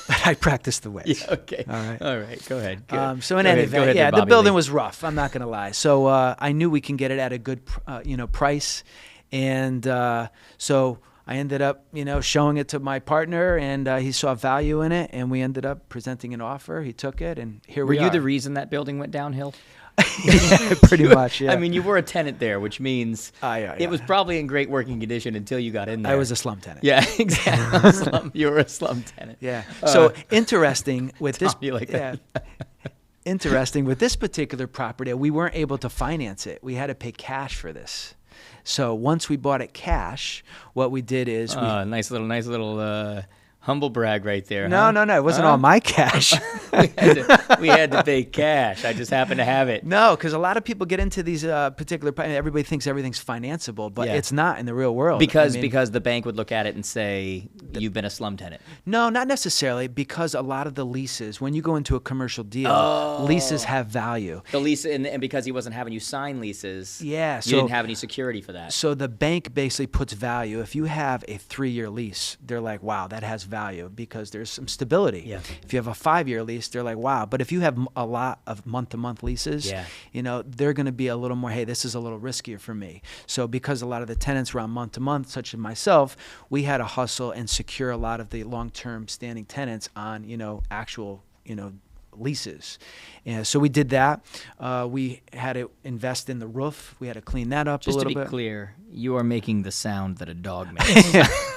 But I practice the ways. Yeah, okay. All right. All right. Go ahead. Good. So in Go any ahead. Go event, ahead yeah, there, the Bobby building Lee. was rough. I'm not going to lie. So I knew we can get it at a good, price. And so I ended up, showing it to my partner, and he saw value in it, and we ended up presenting an offer. He took it, and here Were we are. you the reason that building went downhill? Pretty much, yeah. I mean, you were a tenant there, which means Yeah. it was probably in great working condition until you got in there. I was a slum tenant. Yeah, exactly. You were a slum tenant. Yeah. So interesting with this. You like that? Interesting with this particular property, we weren't able to finance it. We had to pay cash for this. So once we bought it cash, what we did is Nice little humble brag right there. No, it wasn't all my cash. we had to pay cash. I just happened to have it. No, because a lot of people get into these particular. Everybody thinks everything's financeable, but Yeah. it's not in the real world. Because I mean, because the bank would look at it and say you've been a slum tenant. No, not necessarily. Because a lot of the leases, when you go into a commercial deal, leases have value. The lease and because he wasn't having you sign leases, Yeah, you so- didn't have any security for that. So the bank basically puts value. If you have a 3-year lease, they're like, wow, that has value because there's some stability. Yeah. If you have a 5-year lease, they're like, wow. But if you have a lot of month-to-month leases, Yeah. They're going to be a little more, hey, this is a little riskier for me. So because a lot of the tenants were on month-to-month, such as myself, we had to hustle and secure a lot of the long-term standing tenants on, actual, leases. And so we did that. We had to invest in the roof. We had to clean that up Just a to little be bit. clear, you are making the sound that a dog makes.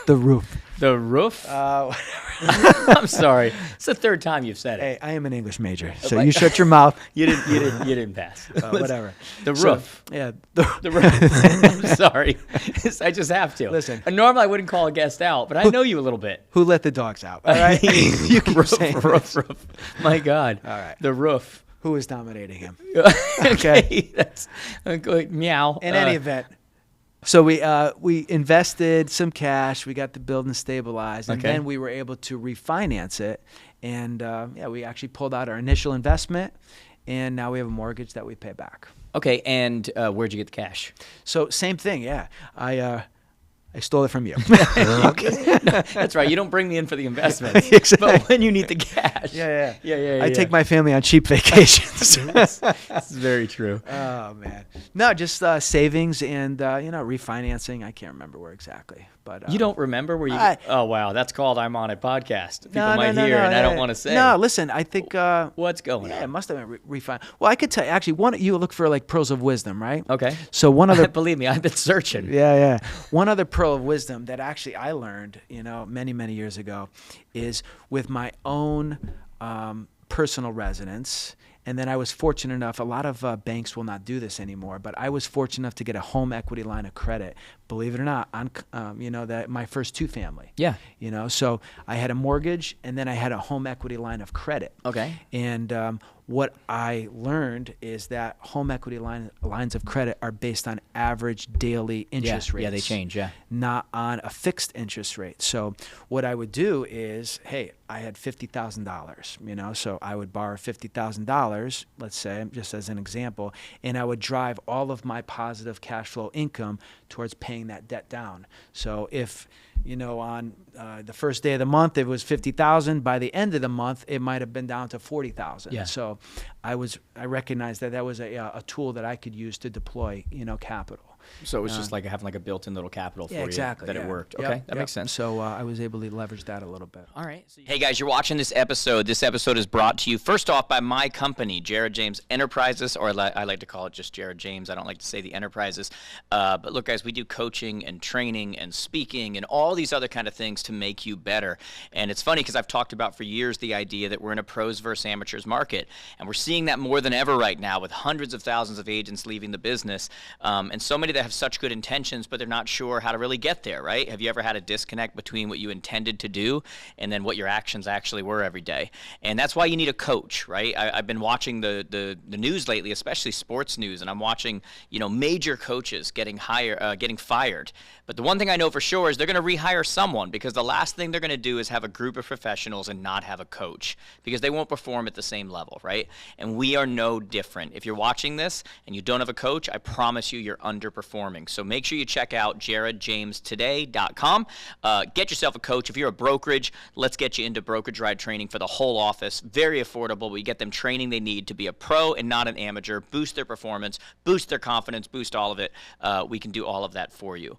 The roof. The roof? I'm sorry. It's the third time you've said it. Hey, I am an English major, so Like- you shut your mouth. You didn't pass. Whatever. The So, roof. yeah. The roof. I'm sorry. I just have to. Listen. Normally I wouldn't call a guest out, but I know you a little bit. Who let the dogs out? All right. You keep saying this. Roof. My God. All right. The roof. Who is dominating him? Okay. That's good. Meow. In any event. So we invested some cash. We got the building stabilized, and Okay. then we were able to refinance it. And we actually pulled out our initial investment, and now we have a mortgage that we pay back. Okay, and where'd you get the cash? So same thing, yeah. I stole it from you. That's right. You don't bring me in for the investments, Exactly. but when you need the cash. Yeah. Yeah. I take my family on cheap vacations. That's very true. Oh man, no, just savings and refinancing. I can't remember where exactly, but You don't remember where you? Oh wow, that's called "I'm on it" podcast. People no, might no, hear, no, and I don't no. want to say. No, listen, I think What's going yeah, it on? must have been refined. Well, I could tell you actually. You look for like pearls of wisdom, right? Okay. So one other Believe me, I've been searching. Yeah. One other pearl of wisdom that actually I learned, many, many years ago is with my own personal residence. And then I was fortunate enough, a lot of banks will not do this anymore, but I was fortunate enough to get a home equity line of credit, believe it or not, on, that my first 2 family. Yeah. So I had a mortgage and then I had a home equity line of credit. Okay. And what I learned is that home equity lines of credit are based on average daily interest rates. Yeah, they change. Yeah. Not on a fixed interest rate. So what I would do is, hey, I had $50,000, so I would borrow $50,000, let's say, just as an example, and I would drive all of my positive cash flow income towards paying that debt down. So if on the first day of the month, it was 50,000. By the end of the month, it might have been down to 40,000. Yeah. So I recognized that was a tool that I could use to deploy, capital. So it was just like having like a built-in little capital for you that it worked. Yep, Okay, that makes sense. So I was able to leverage that a little bit. All right. Hey guys, you're watching this episode. This episode is brought to you first off by my company, Jared James Enterprises, or I like to call it just Jared James. I don't like to say the enterprises. But look, guys, we do coaching and training and speaking and all these other kind of things to make you better. And it's funny because I've talked about for years the idea that we're in a pros versus amateurs market, and we're seeing that more than ever right now with hundreds of thousands of agents leaving the business, and so many that have such good intentions, but they're not sure how to really get there, right? Have you ever had a disconnect between what you intended to do and then what your actions actually were every day? And that's why you need a coach, right? I've been watching the news lately, especially sports news, and I'm watching, major coaches getting fired. But the one thing I know for sure is they're going to rehire someone, because the last thing they're going to do is have a group of professionals and not have a coach, because they won't perform at the same level, right? And we are no different. If you're watching this and you don't have a coach, I promise you're underperforming. So make sure you check out jaredjamestoday.com. Get yourself a coach. If you're a brokerage, let's get you into brokerage ride training for the whole office. Very affordable. We get them training they need to be a pro and not an amateur, boost their performance, boost their confidence, boost all of it. We can do all of that for you.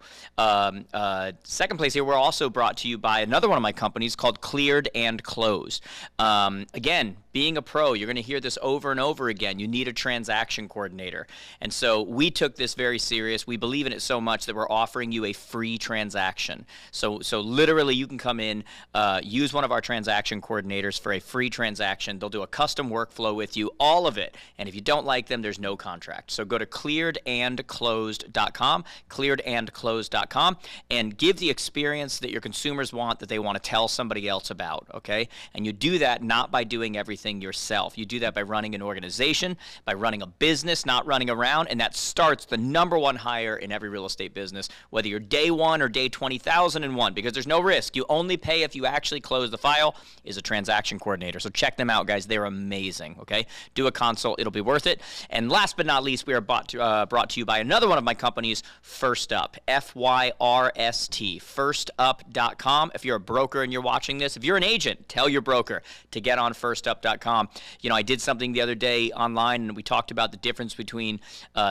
Second place here, we're also brought to you by another one of my companies called Cleared and Closed. Again, being a pro, you're going to hear this over and over again. You need a transaction coordinator. And so we took this very serious. We believe in it so much that we're offering you a free transaction. So literally you can come in, use one of our transaction coordinators for a free transaction. They'll do a custom workflow with you, all of it. And if you don't like them, there's no contract. So go to clearedandclosed.com, clearedandclosed.com, and give the experience that your consumers want, that they want to tell somebody else about, okay? And you do that not by doing everything yourself. You do that by running an organization, by running a business, not running around, and that starts the number one hire in every real estate business, whether you're day one or day 20,001, because there's no risk. You only pay if you actually close the file, is a transaction coordinator. So check them out, guys. They're amazing, okay? Do a consult. It'll be worth it. And last but not least, we are brought to you by another one of my companies, First Up, F-Y-R-S-T, firstup.com. If you're a broker and you're watching this, if you're an agent, tell your broker to get on firstup.com. I did something the other day online, and we talked about the difference between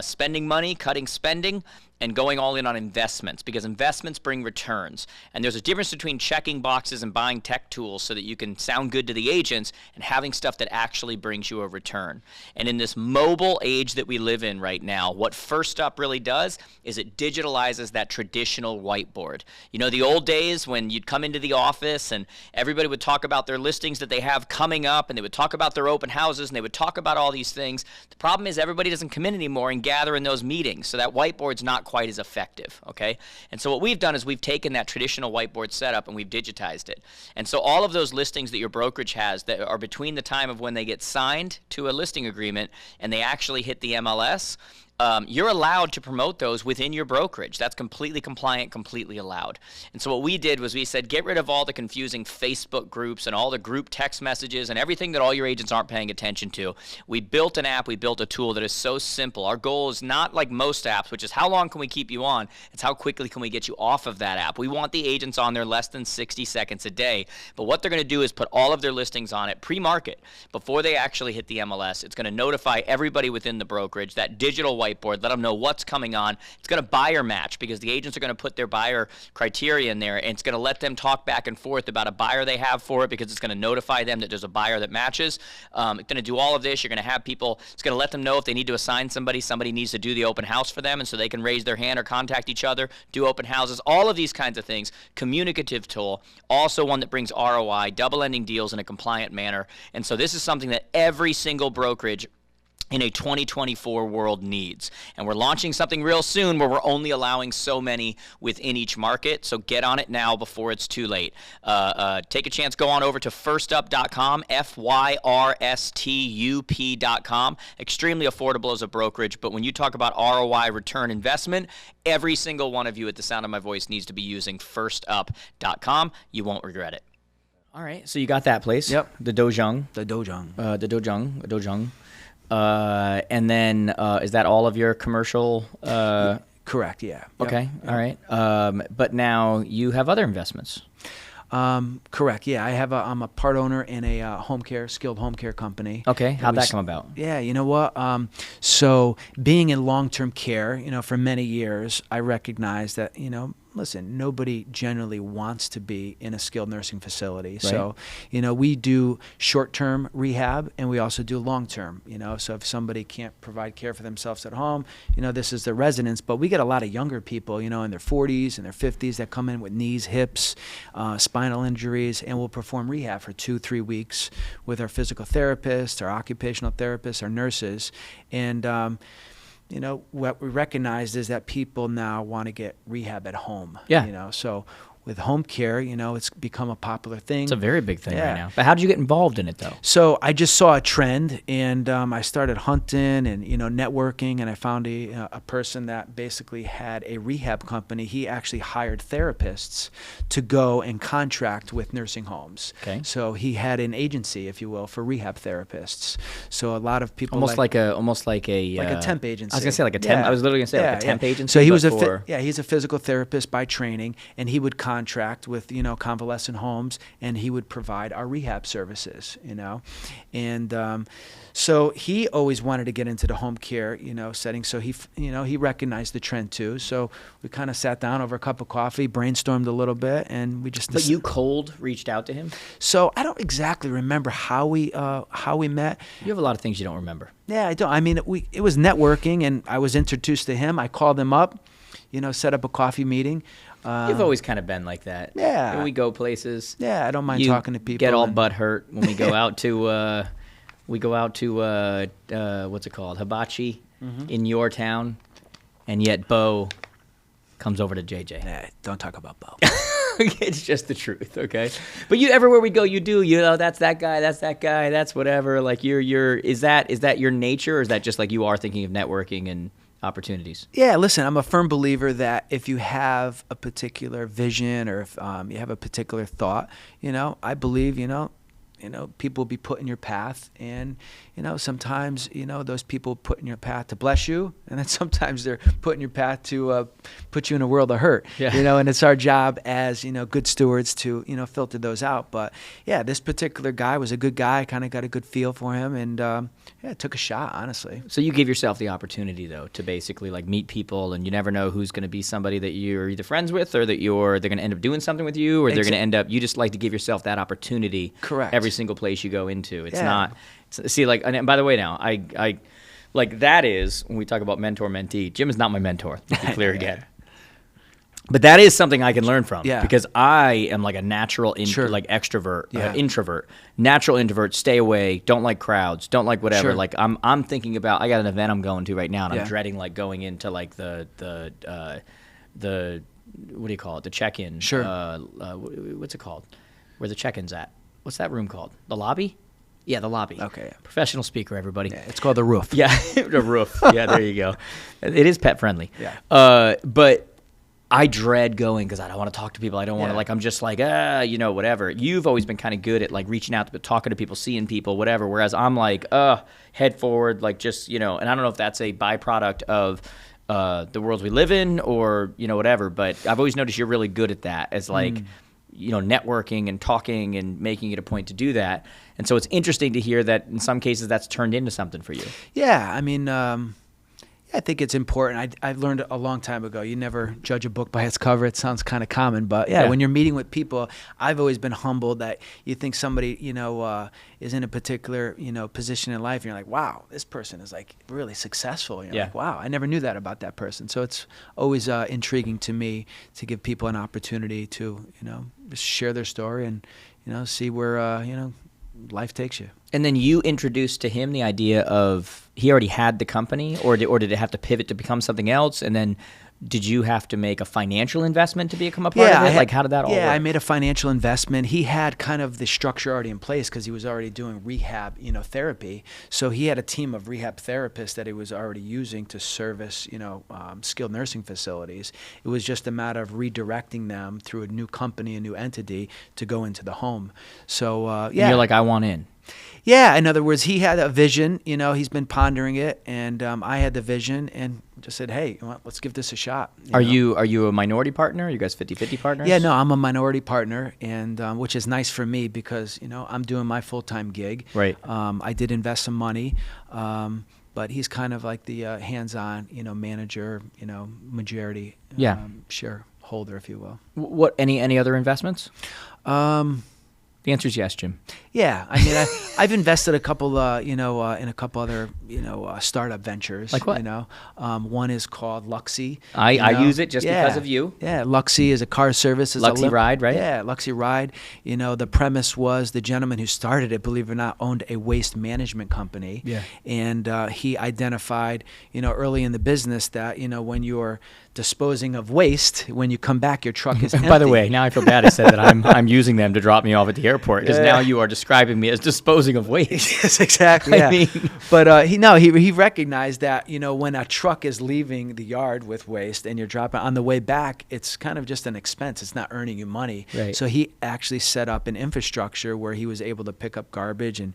spending money, cutting spending, and going all in on investments, because investments bring returns. And there's a difference between checking boxes and buying tech tools so that you can sound good to the agents and having stuff that actually brings you a return. And in this mobile age that we live in right now, what First Up really does is it digitalizes that traditional whiteboard. The old days when you'd come into the office and everybody would talk about their listings that they have coming up, and they would talk about their open houses, and they would talk about all these things. The problem is everybody doesn't come in anymore and gather in those meetings, so that whiteboard's not quite as effective, okay? And so what we've done is we've taken that traditional whiteboard setup and we've digitized it. And so all of those listings that your brokerage has that are between the time of when they get signed to a listing agreement and they actually hit the MLS, you're allowed to promote those within your brokerage. That's completely compliant, completely allowed. And so what we did was we said, get rid of all the confusing Facebook groups and all the group text messages and everything that all your agents aren't paying attention to. We built an app, we built a tool that is so simple. Our goal is not like most apps, which is how long can we keep you on? It's how quickly can we get you off of that app. We want the agents on there less than 60 seconds a day. But what they're going to do is put all of their listings on it pre-market before they actually hit the MLS. It's going to notify everybody within the brokerage, that digital whiteboard, let them know what's coming on. It's going to buyer match, because the agents are going to put their buyer criteria in there, and it's going to let them talk back and forth about a buyer they have for it, because it's going to notify them that there's a buyer that matches. It's going to do all of this. You're going to have people, it's going to let them know if they need to assign somebody needs to do the open house for them, and so they can raise their hand or contact each other, do open houses, all of these kinds of things. Communicative tool, also one that brings ROI, double-ending deals in a compliant manner. And so this is something that every single brokerage in a 2024 world needs. And we're launching something real soon where we're only allowing so many within each market. So get on it now before it's too late. Take a chance. Go on over to firstup.com, FYRSTUP.com. Extremely affordable as a brokerage. But when you talk about ROI, return investment, every single one of you at the sound of my voice needs to be using firstup.com. You won't regret it. All right. So you got that place. Yep. The Dojang. The Dojang. The Dojang. And then is that all of your commercial Correct. Yeah. Yep. Okay. All right. But now you have other investments. Correct. Yeah, I'm a part owner in a skilled home care company. Okay. How'd that come about? Yeah, you know what? So being in long-term care, for many years, I recognized that, listen, nobody generally wants to be in a skilled nursing facility. Right. So, we do short-term rehab and we also do long-term, so if somebody can't provide care for themselves at home, this is their residence. But we get a lot of younger people, in their 40s and their 50s that come in with knees, hips, spinal injuries, and we'll perform rehab for 2-3 weeks with our physical therapists, our occupational therapists, our nurses. And, what we recognized is that people now want to get rehab at home. Yeah. So with home care, it's become a popular thing. It's a very big thing Yeah. right now. But how did you get involved in it, though? So I just saw a trend, and I started hunting and networking, and I found a person that basically had a rehab company. He actually hired therapists to go and contract with nursing homes. Okay. So he had an agency, if you will, for rehab therapists. So a lot of people Almost like a temp agency. I was gonna say like a temp. Yeah. I was literally gonna say like Yeah, a temp yeah. agency. So he but was for- he's a physical therapist by training, and he would contract with convalescent homes, and he would provide our rehab services. And so he always wanted to get into the home care setting. So he recognized the trend too. So we kind of sat down over a cup of coffee, brainstormed a little bit, and we just. But you cold reached out to him? So I don't exactly remember how we met. You have a lot of things you don't remember. Yeah, I don't. I mean, it was networking, and I was introduced to him. I called him up, set up a coffee meeting. You've always kind of been like that. Yeah. When we go places. Yeah, I don't mind you talking to people. Get all and- butt hurt when we go out to what's it called, Hibachi, in your town, and yet Bo comes over to JJ. Yeah, don't talk about Bo. It's just the truth, okay? But everywhere we go, that's that guy, that's whatever. Like is that your nature, or is that just like you are thinking of networking and opportunities? Yeah, listen, I'm a firm believer that if you have a particular vision, or if you have a particular thought, I believe, people will be put in your path, and sometimes those people put in your path to bless you, and then sometimes they're put in your path to put you in a world of hurt. Yeah. And it's our job as good stewards to filter those out. But yeah, this particular guy was a good guy. Kind of got a good feel for him, and took a shot, honestly. So you give yourself the opportunity, though, to basically like meet people, and you never know who's going to be somebody that you're either friends with, or that they're going to end up doing something with you, or they're going to end up. You just like to give yourself that opportunity. Correct. Every single place you go into, it's Yeah. not. See, like, and by the way, now I like that is when we talk about mentor mentee. Jim is not my mentor. To be clear again. But that is something I can learn from, Yeah. because I am like a natural Sure. like extrovert, Yeah. introvert, natural introvert, stay away, don't like crowds, don't like whatever. Sure. Like I'm thinking about, I got an event I'm going to right now, and Yeah. I'm dreading like going into like the what do you call it? The check-in. Sure. What's it called? Where the check-in's at? What's that room called? The lobby? Yeah, the lobby. Okay, yeah. Professional speaker, everybody. Yeah, it's called the roof. Yeah, the roof. Yeah, there you go. It is pet friendly. Yeah. But I dread going because I don't want to talk to people. I don't want to, Yeah. like, I'm just like, whatever. You've always been kind of good at like reaching out to talking to people, seeing people, whatever. Whereas I'm like, head forward, like just, and I don't know if that's a byproduct of the world we live in or, whatever. But I've always noticed you're really good at that as like, networking and talking and making it a point to do that. And so it's interesting to hear that in some cases that's turned into something for you. Yeah, I mean, I think it's important. I learned a long time ago, you never judge a book by its cover. It sounds kind of common, but yeah, when you're meeting with people, I've always been humbled that you think somebody, is in a particular, position in life, and you're like, wow, this person is like really successful. And you're like, wow, I never knew that about that person. So it's always intriguing to me to give people an opportunity to, just share their story and, see where, life takes you. And then you introduced to him the idea of, he already had the company, or did it have to pivot to become something else? And then did you have to make a financial investment to become a part of it? Like, how did that all work? Yeah, I made a financial investment. He had kind of the structure already in place because he was already doing rehab, therapy. So he had a team of rehab therapists that he was already using to service, skilled nursing facilities. It was just a matter of redirecting them through a new company, a new entity to go into the home. So, And you're like, I want in. Yeah, in other words, he had a vision. He's been pondering it, and I had the vision, and just said, "Hey, let's give this a shot." Are you a minority partner? Are you guys 50-50 partners? Yeah, no, I'm a minority partner, and which is nice for me because I'm doing my full-time gig. Right. I did invest some money, but he's kind of like the hands-on, manager, majority shareholder, if you will. What? Any other investments? The answer is yes, Jim. Yeah, I mean, I've invested a couple, in a couple other, startup ventures. Like what? One is called Luxy. I use it just because of you. Yeah, Luxy is a car service. Luxy Ride, right? Yeah, Luxy Ride. The premise was the gentleman who started it, believe it or not, owned a waste management company. Yeah. And he identified, early in the business that, when you're disposing of waste, when you come back, your truck is empty. By the way, now I feel bad I said that I'm using them to drop me off at the airport because now you are describing me as disposing of waste. Yes, exactly. Yeah. But he recognized that when a truck is leaving the yard with waste and you're dropping on the way back, it's kind of just an expense. It's not earning you money. Right. So he actually set up an infrastructure where he was able to pick up garbage and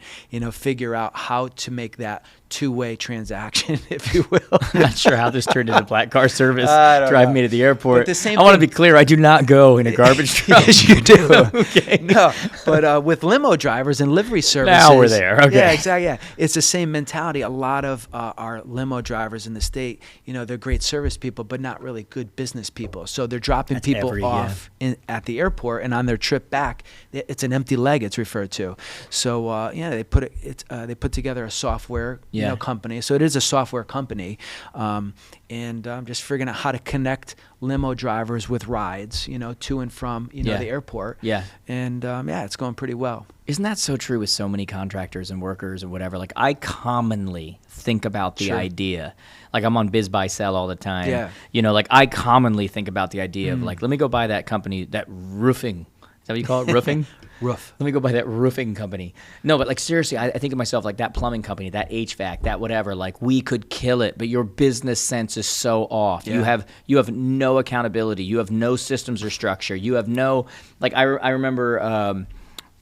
figure out how to make that two-way transaction, if you will. I'm not sure how this turned into black car service. Driving me to the airport. But the same I want to thing- be clear. I do not go in a garbage truck. Yes, you do. Okay. No, but with limo drivers and livery services. Now we're there. Okay. Yeah, exactly. Yeah, it's the same mentality. A lot of our limo drivers in the state, they're great service people, but not really good business people. So they're dropping people off at the airport, and on their trip back, it's an empty leg. It's referred to. So they put together a software company. So it is a software company. And just figuring out how to connect limo drivers with rides, to and from, the airport. Yeah. And it's going pretty well. Isn't that so true with so many contractors and workers and whatever? Like I commonly think about the idea, like I'm on Biz Buy Sell all the time. Yeah. Like I commonly think about the idea of like, let me go buy that company, that roofing. Is that what you call it? Roofing? Roof. Let me go buy that roofing company. No, but like seriously, I think of myself like that plumbing company, that HVAC, that whatever. Like we could kill it, but your business sense is so off. Yeah. You have no accountability. You have no systems or structure. You have no like. I remember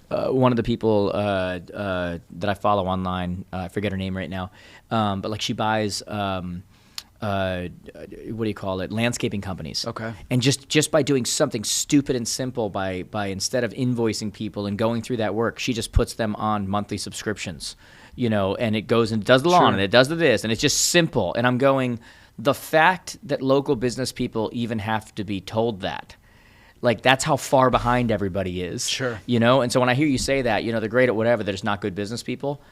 one of the people that I follow online. I forget her name right now, but like she buys. What do you call it? Landscaping companies. Okay. And just by doing something stupid and simple, by instead of invoicing people and going through that work, she just puts them on monthly subscriptions, and it goes and does the lawn and it does the this, and it's just simple. And I'm going, the fact that local business people even have to be told that, like that's how far behind everybody is. Sure. And so when I hear you say that, they're great at whatever, they're just not good business people.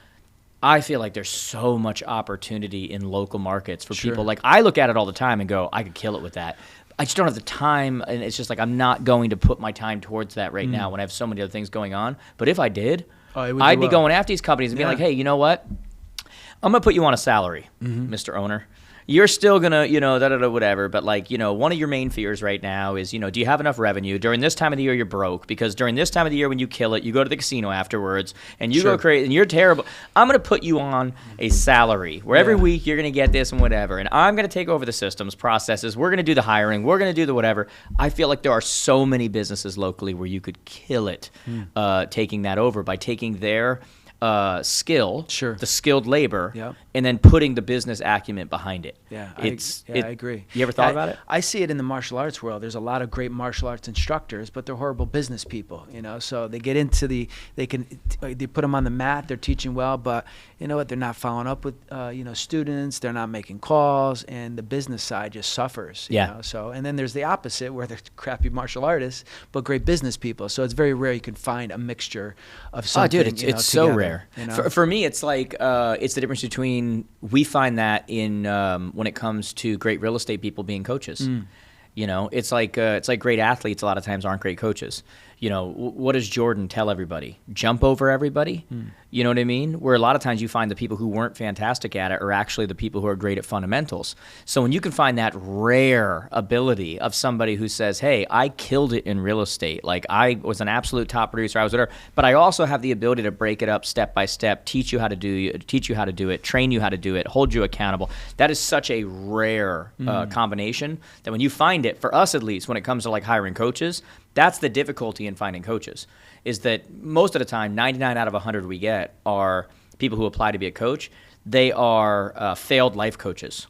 I feel like there's so much opportunity in local markets for people. Like I look at it all the time and go, I could kill it with that. I just don't have the time, and it's just like I'm not going to put my time towards that right now when I have so many other things going on. But if I did, I'd be going after these companies and being like, hey, you know what? I'm going to put you on a salary, Mr. Owner. You're still going to, whatever. But like, one of your main fears right now is, do you have enough revenue? During this time of the year, you're broke because during this time of the year when you kill it, you go to the casino afterwards and you go crazy and you're terrible. I'm going to put you on a salary where every week you're going to get this and whatever. And I'm going to take over the systems, processes. We're going to do the hiring. We're going to do the whatever. I feel like there are so many businesses locally where you could kill it taking that over by taking their skill, the skilled labor, and then putting the business acumen behind it. Yeah, I agree. You ever thought about it? I see it in the martial arts world. There's a lot of great martial arts instructors, but they're horrible business people. So they get into they put them on the mat. They're teaching well, but you know what? They're not following up with students. They're not making calls, and the business side just suffers. You know? So and then there's the opposite where they're crappy martial artists but great business people. So it's very rare you can find a mixture of something. Oh, dude, it's so rare. For me, it's like it's the difference between we find that in when it comes to great real estate people being coaches. It's like great athletes a lot of times aren't great coaches. What does Jordan tell everybody? Jump over everybody? You know what I mean? Where a lot of times you find the people who weren't fantastic at it are actually the people who are great at fundamentals. So when you can find that rare ability of somebody who says, hey, I killed it in real estate. Like I was an absolute top producer, I was whatever, but I also have the ability to break it up step by step, teach you how to do it, train you how to do it, hold you accountable. That is such a rare combination that when you find it, for us at least, when it comes to like hiring coaches, That's the difficulty in finding coaches, is that most of the time, 99 out of 100 we get are people who apply to be a coach. They are failed life coaches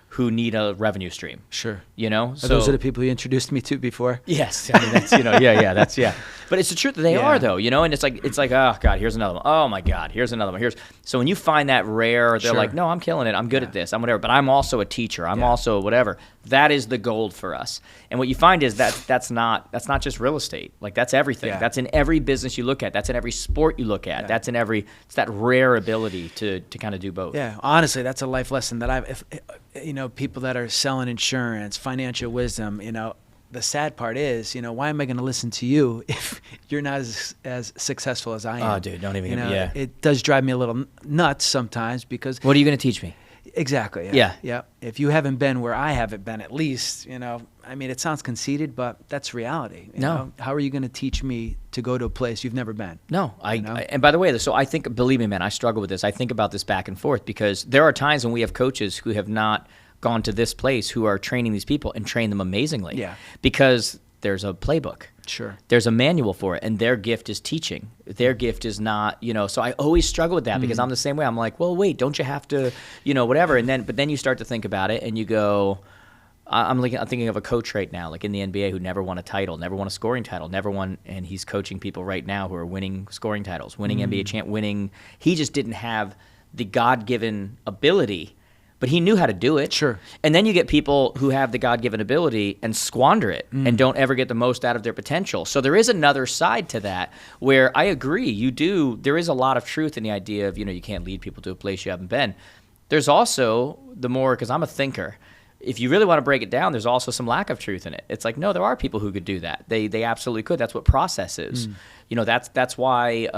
who need a revenue stream. Sure. You know? Those are the people you introduced me to before? Yes. I mean, that's, yeah. But it's the truth that they are, though, you know? And it's like, oh, God, here's another one. Oh, my God, here's another one. So when you find that rare, they're like, no, I'm killing it. I'm good at this. I'm whatever. But I'm also a teacher. I'm also whatever. That is the gold for us. And what you find is that's not just real estate. Like, that's everything. Yeah. That's in every business you look at. That's in every sport you look at. Yeah. That's in it's that rare ability to kind of do both. Yeah, honestly, that's a life lesson that people that are selling insurance, financial wisdom, the sad part is, why am I going to listen to you if you're not as successful as I am? Oh, dude, don't even It does drive me a little nuts sometimes because... What are you going to teach me? Exactly. Yeah. If you haven't been where I haven't been, at least, it sounds conceited, but that's reality. You know? How are you going to teach me to go to a place you've never been? No. And by the way, so I think, believe me, man, I struggle with this. I think about this back and forth because there are times when we have coaches who have not gone to this place who are training these people and train them amazingly. Yeah. Because there's a playbook. Sure. There's a manual for it, and their gift is teaching. Their gift is not, so I always struggle with that because I'm the same way. I'm like, well, wait, don't you have to, whatever. But then you start to think about it and you go, I'm thinking of a coach right now, like in the NBA, who never won a title, never won a scoring title, never won, and he's coaching people right now who are winning scoring titles, winning NBA champ, winning. He just didn't have the God-given ability, but he knew how to do it. Sure. And then you get people who have the God-given ability and squander it and don't ever get the most out of their potential. So there is another side to that where I agree, there is a lot of truth in the idea of, you can't lead people to a place you haven't been. There's also because I'm a thinker, if you really want to break it down, there's also some lack of truth in it. It's like, no, there are people who could do that. They absolutely could. That's what process is. That's why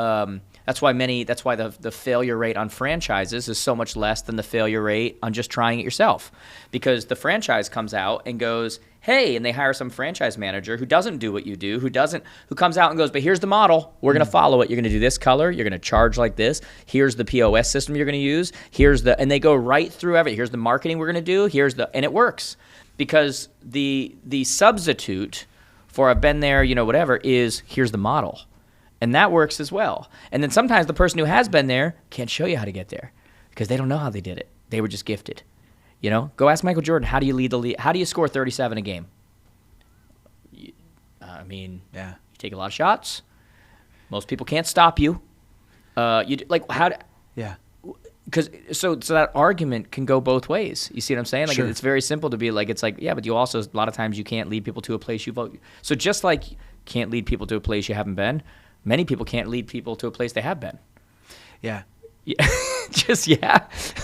the failure rate on franchises is so much less than the failure rate on just trying it yourself. Because the franchise comes out and goes, hey, and they hire some franchise manager who doesn't do what you do, who comes out and goes, but here's the model. We're going to follow it. You're going to do this color. You're going to charge like this. Here's the POS system you're going to use. And they go right through everything. Here's the marketing we're going to do. And it works. Because the substitute for I've been there, whatever, is here's the model. And that works as well. And then sometimes the person who has been there can't show you how to get there because they don't know how they did it. They were just gifted. Go ask Michael Jordan, how do you lead the league? How do you score 37 a game? You take a lot of shots. Most people can't stop you. Yeah. Because so that argument can go both ways. You see what I'm saying? Like, Sure. It's very simple to be like, it's like, yeah, but you also, a lot of times you can't lead people to a place you've. So just like can't lead people to a place you haven't been, many people can't lead people to a place they have been. Yeah. It's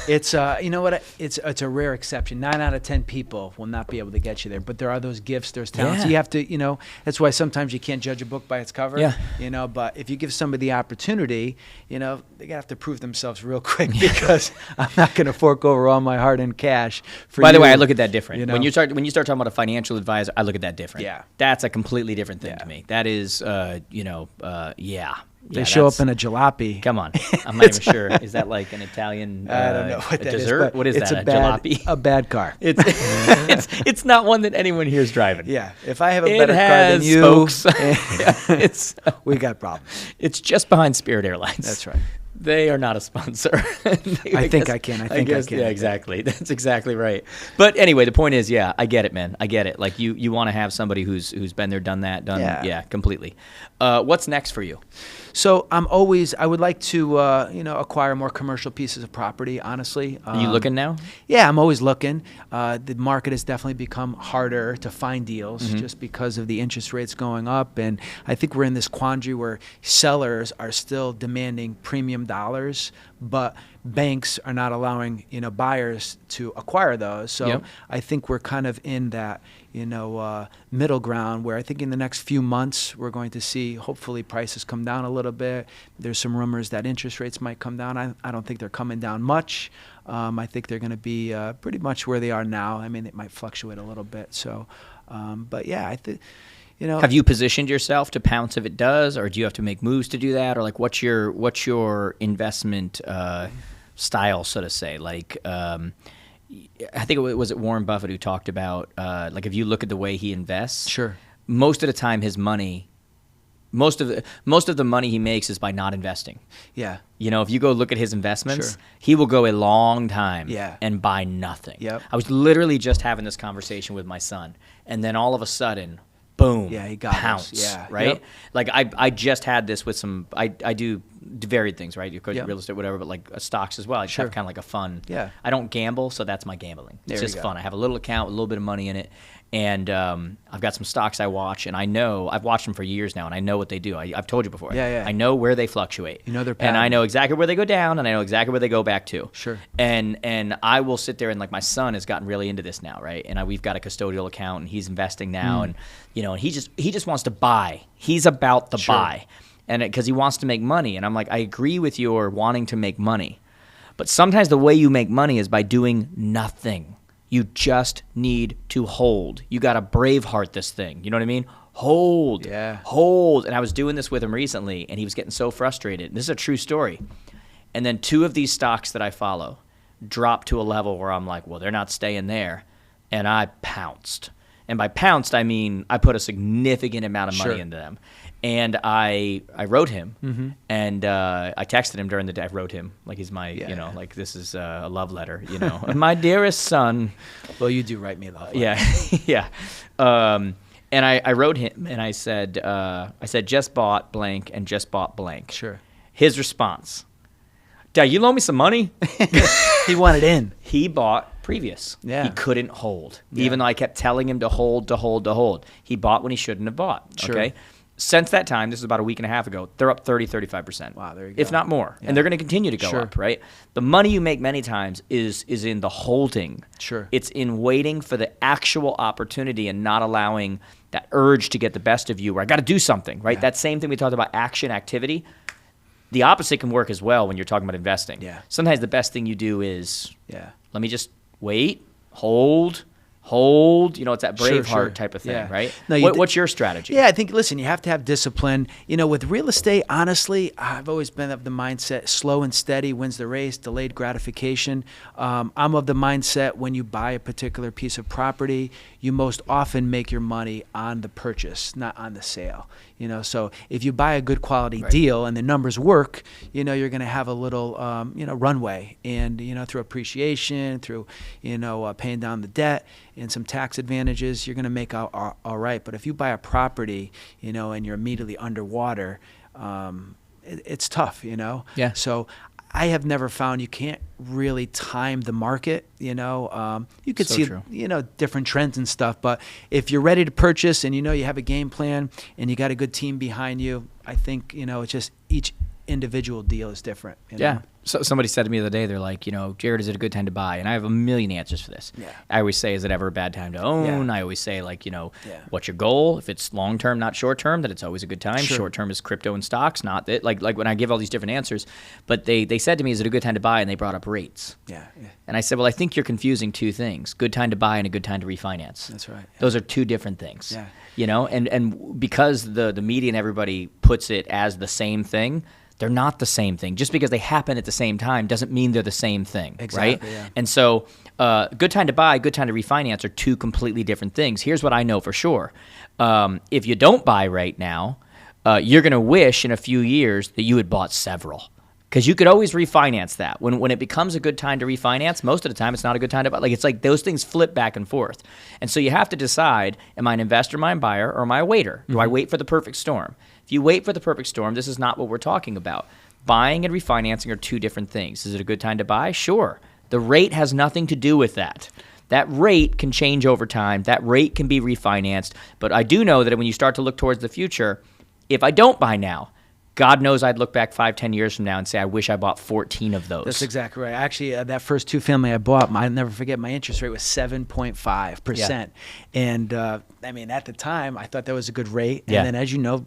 It's it's a rare exception. 9 out of 10 people will not be able to get you there, but there are those gifts, there's talents. Yeah. You have to, that's why sometimes you can't judge a book by its cover. Yeah. But if you give somebody the opportunity, they gotta have to prove themselves real quick because I'm not gonna fork over all my hard-earned cash for By the you, way, I look at that different. know? When you start talking about a financial advisor, I look at that different. Yeah. That's a completely different thing to me. That is, They show up in a jalopy. Come on, I'm not even sure. Is that like an Italian? I don't know what that is, dessert? but What is it's that? a Jalopy? a bad car. It's not one that anyone here is driving. Yeah. If I have a It better car than has you, spokes. we got problems. It's just behind Spirit Airlines. That's right. They are not a sponsor. I think I can. Yeah, exactly. That's exactly right. But anyway, the point is, yeah, I get it, man. I get it. Like you want to have somebody who's been there, done that, yeah, completely. What's next for you? So I would like to, acquire more commercial pieces of property, honestly. Are you looking now? Yeah, I'm always looking. The market has definitely become harder to find deals just because of the interest rates going up. And I think we're in this quandary where sellers are still demanding premium dollars, but banks are not allowing, buyers to acquire those. So Yep. I think we're kind of in that, middle ground where I think in the next few months we're going to see hopefully prices come down a little bit. There's some rumors that interest rates might come down. I don't think they're coming down much. I think they're going to be pretty much where they are now. I mean, it might fluctuate a little bit. So, but yeah, I think. Have you positioned yourself to pounce if it does, or do you have to make moves to do that, or like what's your investment style, so to say? Like, I think was it Warren Buffett who talked about like if you look at the way he invests, Sure. most of the time his money, most of the money he makes is by not investing. Yeah. You know, if you go look at his investments, Sure. he will go a long time Yeah. and buy nothing. Yep. I was literally just having this conversation with my son, and then all of a sudden, boom, Yeah, he got us. pounce, Yeah. right? Yep. Like I just had this with some, I do varied things, right? You could Yep. real estate, whatever, but like stocks as well. I just Sure. have kind of like a fun. Yeah. I don't gamble, so that's my gambling. There It's you just go. fun. I have a little account with a little bit of money in it, and I've got some stocks I watch, and I know I've watched them for years now, and I know what they do. I've told you before. Yeah, yeah. I know where they fluctuate. You know their and I pattern. know exactly where they go down, and I know exactly where they go back to. Sure. And I will sit there, and like my son has gotten really into this now, right? And we've got a custodial account, and he's investing now, and you know, and he just wants to buy. He's about the Sure. buy, and because he wants to make money. And I'm like, I agree with your wanting to make money, but sometimes the way you make money is by doing nothing. You just need to hold. You got to Braveheart this thing. You know what I mean? Hold. Yeah. Hold. And I was doing this with him recently, and he was getting so frustrated. And this is a true story. And then 2 of these stocks that I follow dropped to a level where I'm like, well, they're not staying there. And I pounced. And by pounced, I mean I put a significant amount of money Sure. into them. And I wrote him, and I texted him during the day. I wrote him like he's my, you know, like this is a love letter, you know. My dearest son. Well, you do write me a love letter. Yeah, yeah. And I wrote him, and I said, just bought blank and just bought blank. Sure. His response, Dad, you loan me some money? He wanted in. He bought previous. Yeah. He couldn't hold, Yeah. even though I kept telling him to hold, to hold, to hold. He bought when he shouldn't have bought. Sure. Okay. Since that time, this is about a week and a half ago, they're up 30, 35%. Wow, there you go. If not more. Yeah. And they're going to continue to go Sure. up, right? The money you make many times is in the holding. Sure. It's in waiting for the actual opportunity and not allowing that urge to get the best of you where I got to do something, right? Yeah. That same thing we talked about, action, activity. The opposite can work as well when you're talking about investing. Yeah. Sometimes the best thing you do is, Yeah. let me just wait, hold, you know, it's that Sure, Braveheart sure. type of thing, Yeah. right? No, you What's your strategy? Yeah, I think, listen, you have to have discipline. You know, with real estate, honestly, I've always been of the mindset, slow and steady wins the race, delayed gratification. I'm of the mindset when you buy a particular piece of property, you most often make your money on the purchase, not on the sale. You know, so if you buy a good quality deal and the numbers work, you know, you're going to have a little, runway. And, you know, through appreciation, through, paying down the debt and some tax advantages, you're going to make out all right. But if you buy a property, you know, and you're immediately underwater, it's tough, you know? Yeah. So I have never found you can't really time the market, you know. You could So see, true. you know, different trends and stuff. But if you're ready to purchase and, you know, you have a game plan and you got a good team behind you, I think, you know, it's just each individual deal is different. You know? Yeah. So somebody said to me the other day, they're like, you know, Jared, is it a good time to buy? And I have a million answers for this. Yeah. I always say, is it ever a bad time to own? Yeah. I always say, like, you know, Yeah. what's your goal? If it's long term, not short term, that it's always a good time. Sure. Short term is crypto and stocks, not that. Like when I give all these different answers, but they said to me, is it a good time to buy? And they brought up rates. Yeah. Yeah. And I said, well, I think you're confusing 2 things: good time to buy and a good time to refinance. That's right. Yeah. Those are 2 different things. Yeah. You know, and because the media and everybody puts it as the same thing, they're not the same thing. Just because they happen at the same time doesn't mean they're the same thing, right? Exactly, yeah. And so good time to buy, good time to refinance are 2 completely different things. Here's what I know for sure. If you don't buy right now, you're going to wish in a few years that you had bought several. Because you could always refinance that. When it becomes a good time to refinance, most of the time it's not a good time to buy. Like, it's like those things flip back and forth. And so you have to decide, am I an investor, am I a buyer, or am I a waiter? Do I wait for the perfect storm? If you wait for the perfect storm, this is not what we're talking about. Buying and refinancing are 2 different things. Is it a good time to buy? Sure. The rate has nothing to do with that. That rate can change over time. That rate can be refinanced. But I do know that when you start to look towards the future, if I don't buy now, God knows I'd look back 5-10 years from now and say, I wish I bought 14 of those. That's exactly right. Actually, that first 2-family I bought, I'll never forget, my interest rate was 7.5%. Yeah. And I mean, at the time, I thought that was a good rate. And Yeah. then, as you know,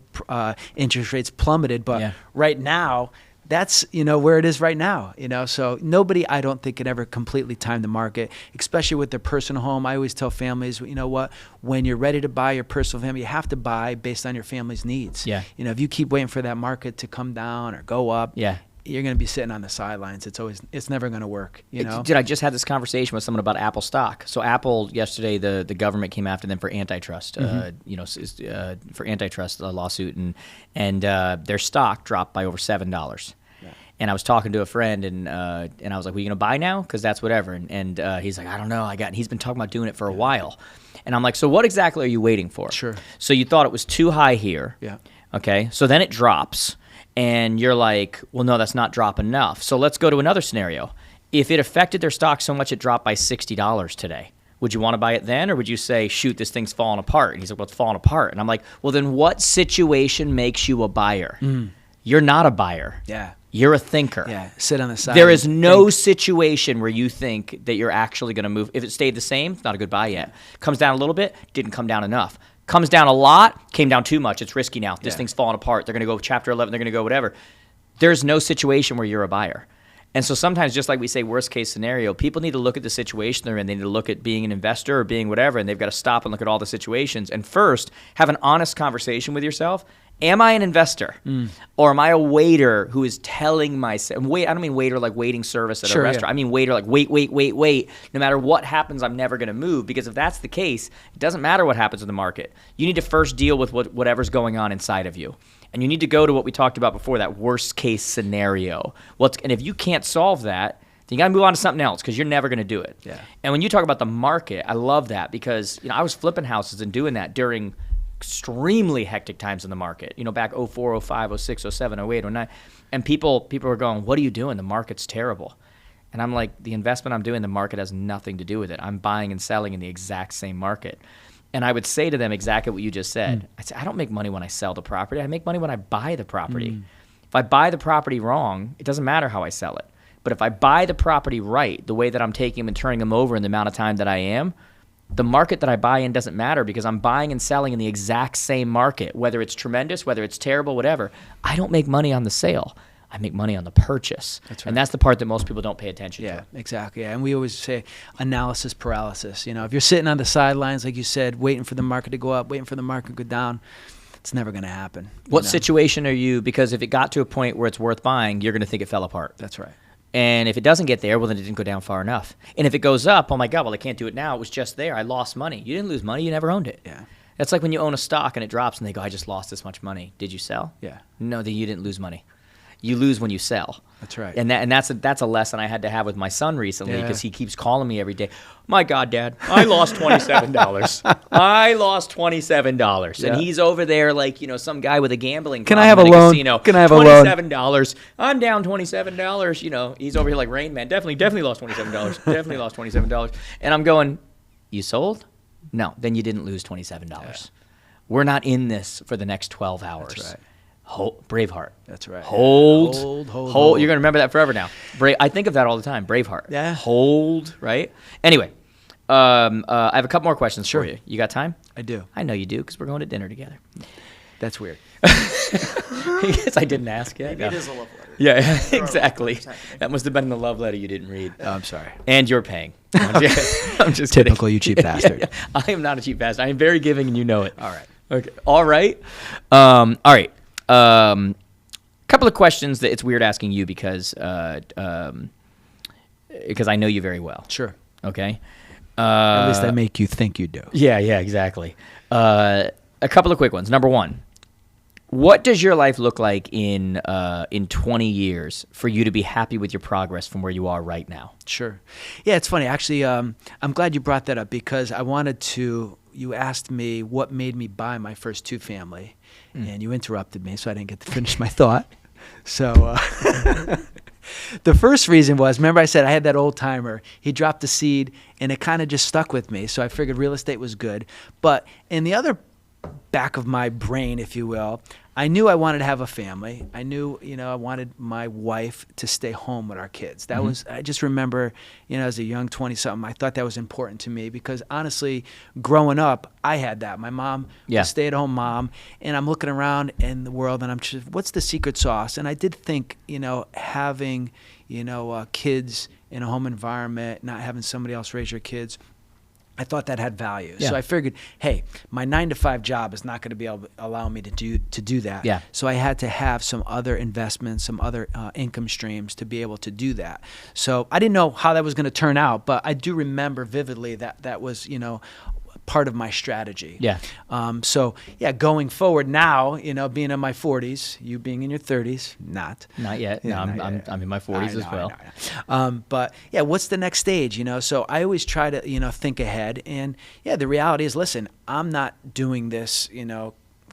interest rates plummeted. But Yeah. right now, that's, you know, where it is right now, you know. So nobody, I don't think, can ever completely time the market, especially with their personal home. I always tell families, you know what, when you're ready to buy your personal home, you have to buy based on your family's needs. Yeah. You know, if you keep waiting for that market to come down or go up, Yeah. you're going to be sitting on the sidelines. It's never going to work, you know? Dude, I just had this conversation with someone about Apple stock. So Apple yesterday, the government came after them for antitrust, for antitrust lawsuit, and their stock dropped by over $7. Yeah. And I was talking to a friend, and I was like, "Well, you gonna buy now? Because that's whatever." And he's like, "I don't know. He's been talking about doing it for a while." And I'm like, "So what exactly are you waiting for?" Sure. So you thought it was too high here. Yeah. Okay. So then it drops. And you're like, well, no, that's not drop enough. So let's go to another scenario. If it affected their stock so much it dropped by $60 today, would you want to buy it then? Or would you say, shoot, this thing's falling apart? And he's like, well, it's falling apart. And I'm like, well, then what situation makes you a buyer? You're not a buyer. Yeah. You're a thinker. Yeah. Sit on the side. There is no situation where you think that you're actually going to move. If it stayed the same, it's not a good buy yet. Comes down a little bit, didn't come down enough. Comes down a lot, came down too much. It's risky now. This thing's falling apart. They're going to go Chapter 11. They're going to go whatever. There's no situation where you're a buyer. And so sometimes, just like we say worst case scenario, people need to look at the situation they're in. They need to look at being an investor or being whatever, and they've got to stop and look at all the situations. And first, have an honest conversation with yourself. Am I an investor? Or am I a waiter who is telling myself, I don't mean waiter like waiting service at a restaurant. I mean waiter like wait. No matter what happens, I'm never going to move. Because if that's the case, it doesn't matter what happens in the market. You need to first deal with whatever's going on inside of you. And you need to go to what we talked about before, that worst case scenario. And if you can't solve that, then you got to move on to something else because you're never going to do it. Yeah. And when you talk about the market, I love that because I was flipping houses and doing that during extremely hectic times in the market, back 04, 05, 06, 07, 08, 09. And people were going, what are you doing? The market's terrible. And I'm like, the investment I'm doing, the market has nothing to do with it. I'm buying and selling in the exact same market. And I would say to them exactly what you just said. I said, I don't make money when I sell the property. I make money when I buy the property. If I buy the property wrong, it doesn't matter how I sell it. But if I buy the property right, the way that I'm taking them and turning them over in the amount of time that I am, the market that I buy in doesn't matter because I'm buying and selling in the exact same market, whether it's tremendous, whether it's terrible, whatever. I don't make money on the sale. I make money on the purchase. That's right. And that's the part that most people don't pay attention to. Yeah, exactly. Yeah. And we always say analysis paralysis. If you're sitting on the sidelines, like you said, waiting for the market to go up, waiting for the market to go down, it's never going to happen. What situation are you, because if it got to a point where it's worth buying, you're going to think it fell apart. That's right. And if it doesn't get there, well, then it didn't go down far enough. And if it goes up, oh my God, well, I can't do it now. It was just there. I lost money. You didn't lose money. You never owned it. Yeah. That's like when you own a stock and it drops and they go, I just lost this much money. Did you sell? Yeah. No, then you didn't lose money. You lose when you sell. That's right. And that's a lesson I had to have with my son recently because he keeps calling me every day. My God, Dad, I lost $27. I lost $27. Yeah. And he's over there like, some guy with a gambling Can problem I have in a a loan? casino. Can I have a loan? $27. I'm down $27. He's over here like Rain Man. Definitely lost $27. Definitely lost $27. And I'm going, you sold? No, then you didn't lose $27. Yeah. We're not in this for the next 12 hours. That's right. Braveheart. That's right. Hold. Hold. You're going to remember that forever now. I think of that all the time. Braveheart. Yeah. Hold, right? Anyway, I have a couple more questions for you. You got time? I do. I know you do because we're going to dinner together. That's weird. I guess I didn't ask yet. Maybe it is a love letter. Yeah, exactly. That must have been the love letter you didn't read. Oh, I'm sorry. And you're paying. I'm just Typical kidding. you cheap bastard. Yeah. I am not a cheap bastard. I am very giving and you know it. All right. Okay. All right. All right. Couple of questions that it's weird asking you because I know you very well. Sure. Okay. At least I make you think you do. Yeah, exactly. A couple of quick ones. Number one, what does your life look like in 20 years for you to be happy with your progress from where you are right now? Sure. Yeah, it's funny. Actually, I'm glad you brought that up because I wanted to. You asked me what made me buy my first two-family, and you interrupted me, so I didn't get to finish my thought. So the first reason was, remember I said I had that old timer. He dropped the seed, and it kind of just stuck with me. So I figured real estate was good. But in the other back of my brain, if you will, I knew I wanted to have a family. I knew, I wanted my wife to stay home with our kids. That was, I just remember, as a young 20-something, I thought that was important to me because honestly, growing up, I had that. My mom was a stay-at-home mom, and I'm looking around in the world, and I'm just, what's the secret sauce? And I did think, having, kids in a home environment, not having somebody else raise your kids, I thought that had value. Yeah. So I figured, hey, my 9-to-5 job is not going to be able to allow me to do that. Yeah. So I had to have some other investments, some other income streams to be able to do that. So I didn't know how that was going to turn out, but I do remember vividly that was, part of my strategy. Yeah. So yeah, going forward now, being in my 40s, you being in your 30s, not yet. No, I'm in my 40s as well. I know. But yeah, what's the next stage? So I always try to think ahead, and yeah, the reality is, listen, I'm not doing this,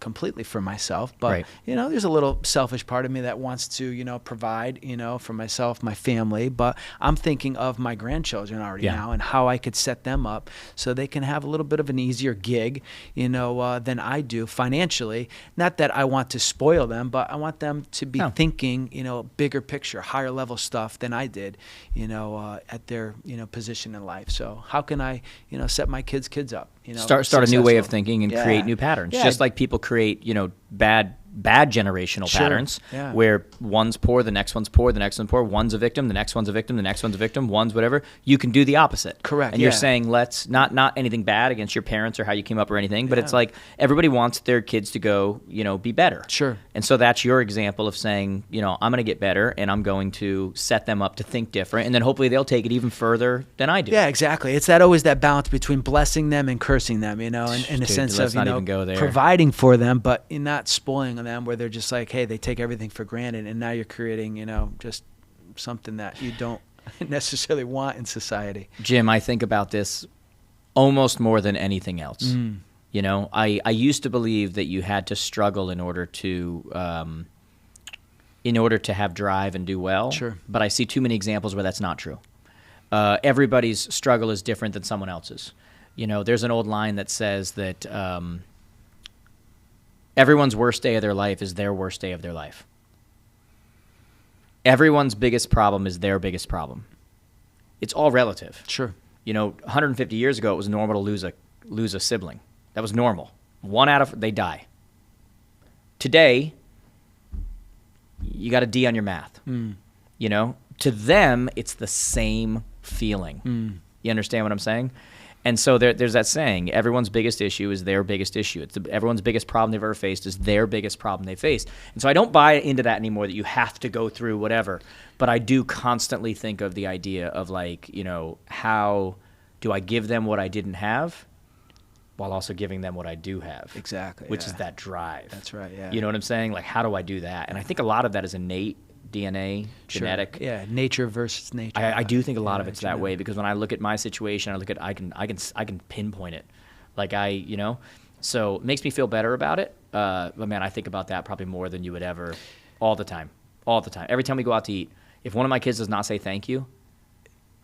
completely for myself, but Right. There's a little selfish part of me that wants to provide for myself, my family, but I'm thinking of my grandchildren already now and how I could set them up so they can have a little bit of an easier gig than I do financially. Not that I want to spoil them, but I want them to be thinking bigger picture, higher level stuff than I did at their position in life. So how can I set my kids up, Start a new way of successful? thinking and Yeah. create new patterns. Yeah. Just like people create, bad generational Sure. patterns Yeah. where one's poor, the next one's poor, the next one's poor, one's a victim, the next one's a victim, the next one's a victim, one's whatever. You can do the opposite. Correct, And you're yeah. saying let's not anything bad against your parents or how you came up or anything, but it's like everybody wants their kids to go, be better. Sure. And so that's your example of saying, I'm going to get better and I'm going to set them up to think different, and then hopefully they'll take it even further than I do. Yeah, exactly. It's always that balance between blessing them and cursing them, in a Dude, sense let's of, not even go there. providing for them, but in not spoiling them where they're just like, hey, they take everything for granted, and now you're creating, just something that you don't necessarily want in society. Jim, I think about this almost more than anything else. I used to believe that you had to struggle in order to have drive and do well. Sure. But I see too many examples where that's not true. Everybody's struggle is different than someone else's. There's an old line that says that everyone's worst day of their life is their worst day of their life. Everyone's biggest problem is their biggest problem. It's all relative. Sure. 150 years ago, it was normal to lose a sibling. That was normal. One out of they die. Today, you got a D on your math. To them, it's the same feeling. You understand what I'm saying? And so there's that saying, everyone's biggest issue is their biggest issue. Everyone's biggest problem they've ever faced is their biggest problem they faced. And so I don't buy into that anymore, that you have to go through whatever. But I do constantly think of the idea of how do I give them what I didn't have while also giving them what I do have. Exactly. Which yeah. is that drive. That's right, yeah. You know what I'm saying? How do I do that? And I think a lot of that is innate, DNA, Sure. genetic. Yeah, nature versus nature. I do think a lot of it's that genetic. way, because when I look at my situation, I can pinpoint it, so it makes me feel better about it. But man, I think about that probably more than you would ever, all the time. Every time we go out to eat, if one of my kids does not say thank you,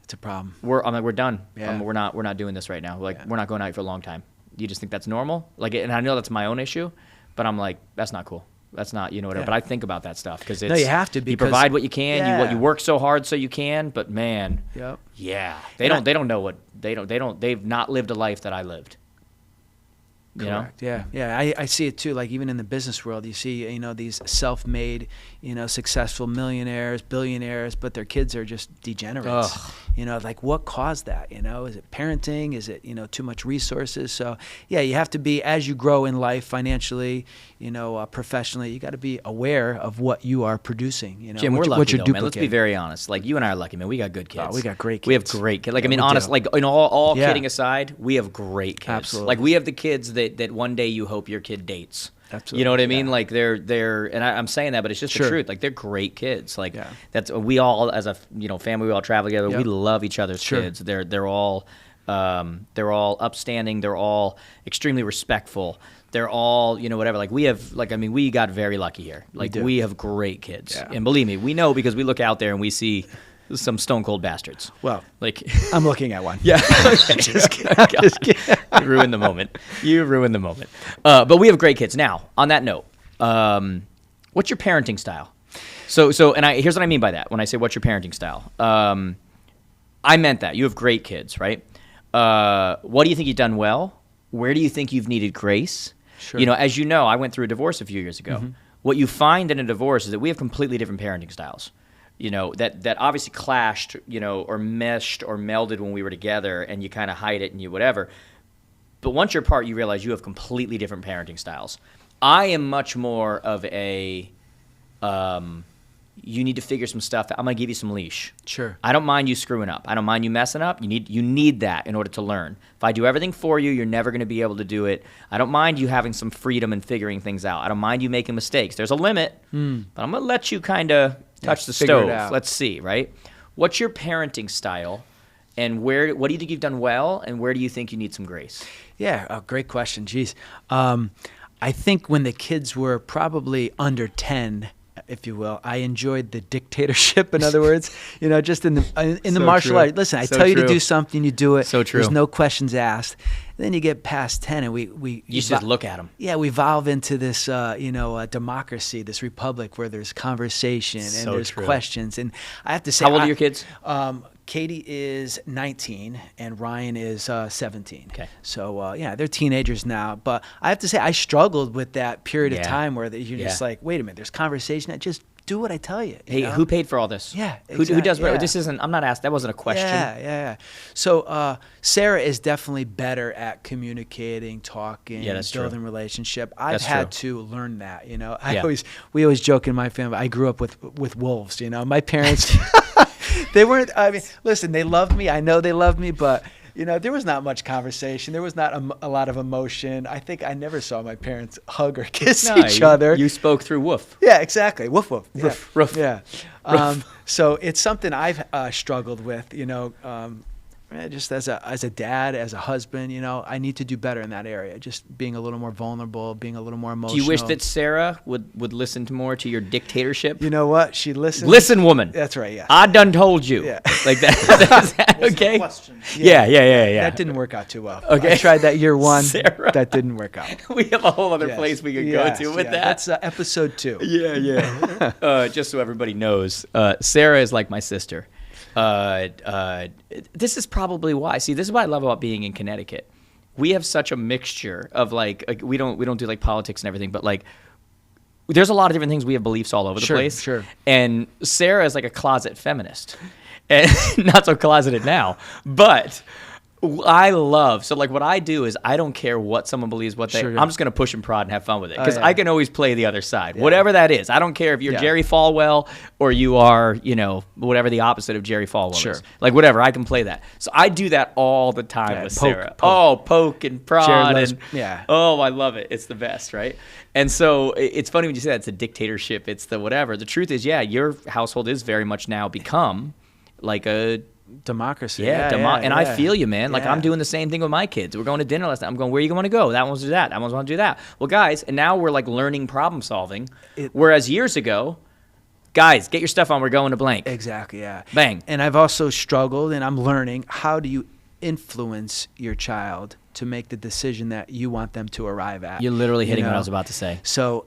It's a problem. we're done. Yeah. We're not doing this right now. Yeah. We're not going out for a long time. You just think that's normal, and I know that's my own issue, but I'm like, that's not cool. That's not, whatever. Yeah. But I think about that stuff because it's. No, you have to, You because- provide what you can. Yeah. You work so hard so you can. But man, Yep. yeah, And they don't know what they don't. They've not lived a life that I lived. Correct. Yeah. I see it too. Like even in the business world, you see, these self-made, successful millionaires, billionaires, but their kids are just degenerates. Ugh. Like what caused that? Is it parenting? Is it, too much resources? So yeah, you have to be, as you grow in life financially, professionally, you got to be aware of what you are producing. Jim, we're what lucky you're though, man. Let's be duplicating. very honest. You and I are lucky, man. We got good kids. Oh, we got great We have kids. great kids. Yeah, I mean, we honest, do. in all Yeah. kidding aside, we have great kids. Absolutely. We have the kids that one day you hope your kid dates. Absolutely. You know what I mean? Yeah. They're and I'm saying that, but it's just Sure. the truth. They're great kids. Yeah. That's we all as a family, we all travel together. Yep. We love each other's Sure. kids. They're all upstanding. They're all extremely respectful. They're all whatever. We have we got very lucky here. do. We have great kids, Yeah. and believe me, we know because we look out there and we see some stone cold bastards. Well, Like. I'm looking at one. Yeah, just kidding. You ruined the moment. But we have great kids. Now, on that note, what's your parenting style? So, here's what I mean by that. When I say what's your parenting style, I meant that you have great kids, right? What do you think you've done well? Where do you think you've needed grace? Sure. As you know, I went through a divorce a few years ago. What you find in a divorce is that we have completely different parenting styles. that obviously clashed, or meshed or melded when we were together, and you kind of hide it and you whatever. But once you're apart, you realize you have completely different parenting styles. I am much more of a, you need to figure some stuff out. I'm going to give you some leash. Sure. I don't mind you screwing up. I don't mind you messing up. You need that in order to learn. If I do everything for you, you're never going to be able to do it. I don't mind you having some freedom and figuring things out. I don't mind you making mistakes. There's a limit, but I'm going to let you kind of touch the figure it stove. out. Let's see, right? What's your parenting style, and what do you think you've done well, and where do you think you need some grace? Yeah, great question. Geez. I think when the kids were probably under 10, if you will, I enjoyed the dictatorship. In other words, just in the So martial true. art. Listen, I So tell you to true. do something, you do it. So true. There's no questions asked. Then you get past 10, and we You should just look at them. Yeah, we evolve into this, democracy, this republic where there's conversation and So there's true. questions. And I have to say, How old are your kids? Katie is 19 and Ryan is 17. Okay. So, they're teenagers now. But I have to say, I struggled with that period of Yeah. time where you're just Yeah. like, wait a minute, there's conversation. Just do what I tell you. Hey, know? who paid for all this? Yeah, Who does? yeah. This isn't. I'm not asked. That wasn't a question. Yeah. So Sarah is definitely better at communicating, talking, Yeah, that's true. building relationship. I've That's had true. to learn that. Yeah. We always joke in my family. I grew up with wolves. My parents, they weren't. I mean, listen, they loved me. I know they loved me, but. There was not much conversation. There was not a lot of emotion. I think I never saw my parents hug or kiss each other. You spoke through woof. Yeah, exactly. Woof woof. Yeah. Ruff, ruff. Yeah. So it's something I've struggled with. Just as a dad, as a husband. I need to do better in that area. Just being a little more vulnerable, being a little more Do emotional. you wish that Sarah would listen to more to your dictatorship? You know what? She listened. Listen, woman. That's right. Yeah. I done told you. Yeah. Like that. Is that Wasn't a okay? question. Yeah. That didn't work out too well. Okay. I tried that year one. Sarah. That didn't work out. We have a whole other Yes. place we could Yes, go to with yeah. that. That's episode 2. Yeah. Just so everybody knows, Sarah is like my sister. This is probably why. See, this is what I love about being in Connecticut. We have such a mixture of like we don't do like politics and everything, but like there's a lot of different things. We have beliefs all over the place. Sure. And Sarah is like a closet feminist, and not so closeted now, but. I love so like what I do is I don't care what someone believes what they Sure, yeah. I'm just gonna push and prod and have fun with it because yeah. I can always play the other side whatever that is. I don't care if you're Yeah. Jerry Falwell or you are whatever the opposite of Jerry Falwell Sure. is, like whatever, I can play that. So I do that all the time Yeah, with poke, Sarah. poke. Oh, poke and prod Jared loves- and yeah. oh, I love it. It's the best, right? And so it's funny when you say that it's a dictatorship. It's the whatever. The truth is, yeah, your household is very much now become like a Democracy. and I feel you, man. Like Yeah. I'm doing the same thing with my kids. We're going to dinner last night. I'm going, where are you going to go? That one's do that. That one's want to do that. Well, guys, and now we're like learning problem solving. Whereas years ago, guys, get your stuff on. We're going to blank. Exactly, yeah. Bang. And I've also struggled, and I'm learning, how do you influence your child to make the decision that you want them to arrive at? You're literally hitting what I know? was about to say. So,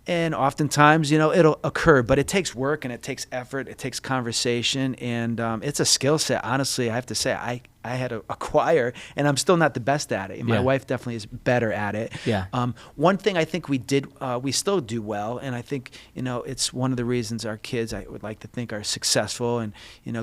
and oftentimes, it'll occur, but it takes work and it takes effort, it takes conversation, and it's a skill set. Honestly, I have to say, I had to acquire, and I'm still not the best at it. My Yeah. wife definitely is better at it. Yeah. One thing I think we still do well, and I think, it's one of the reasons our kids, I would like to think, are successful and,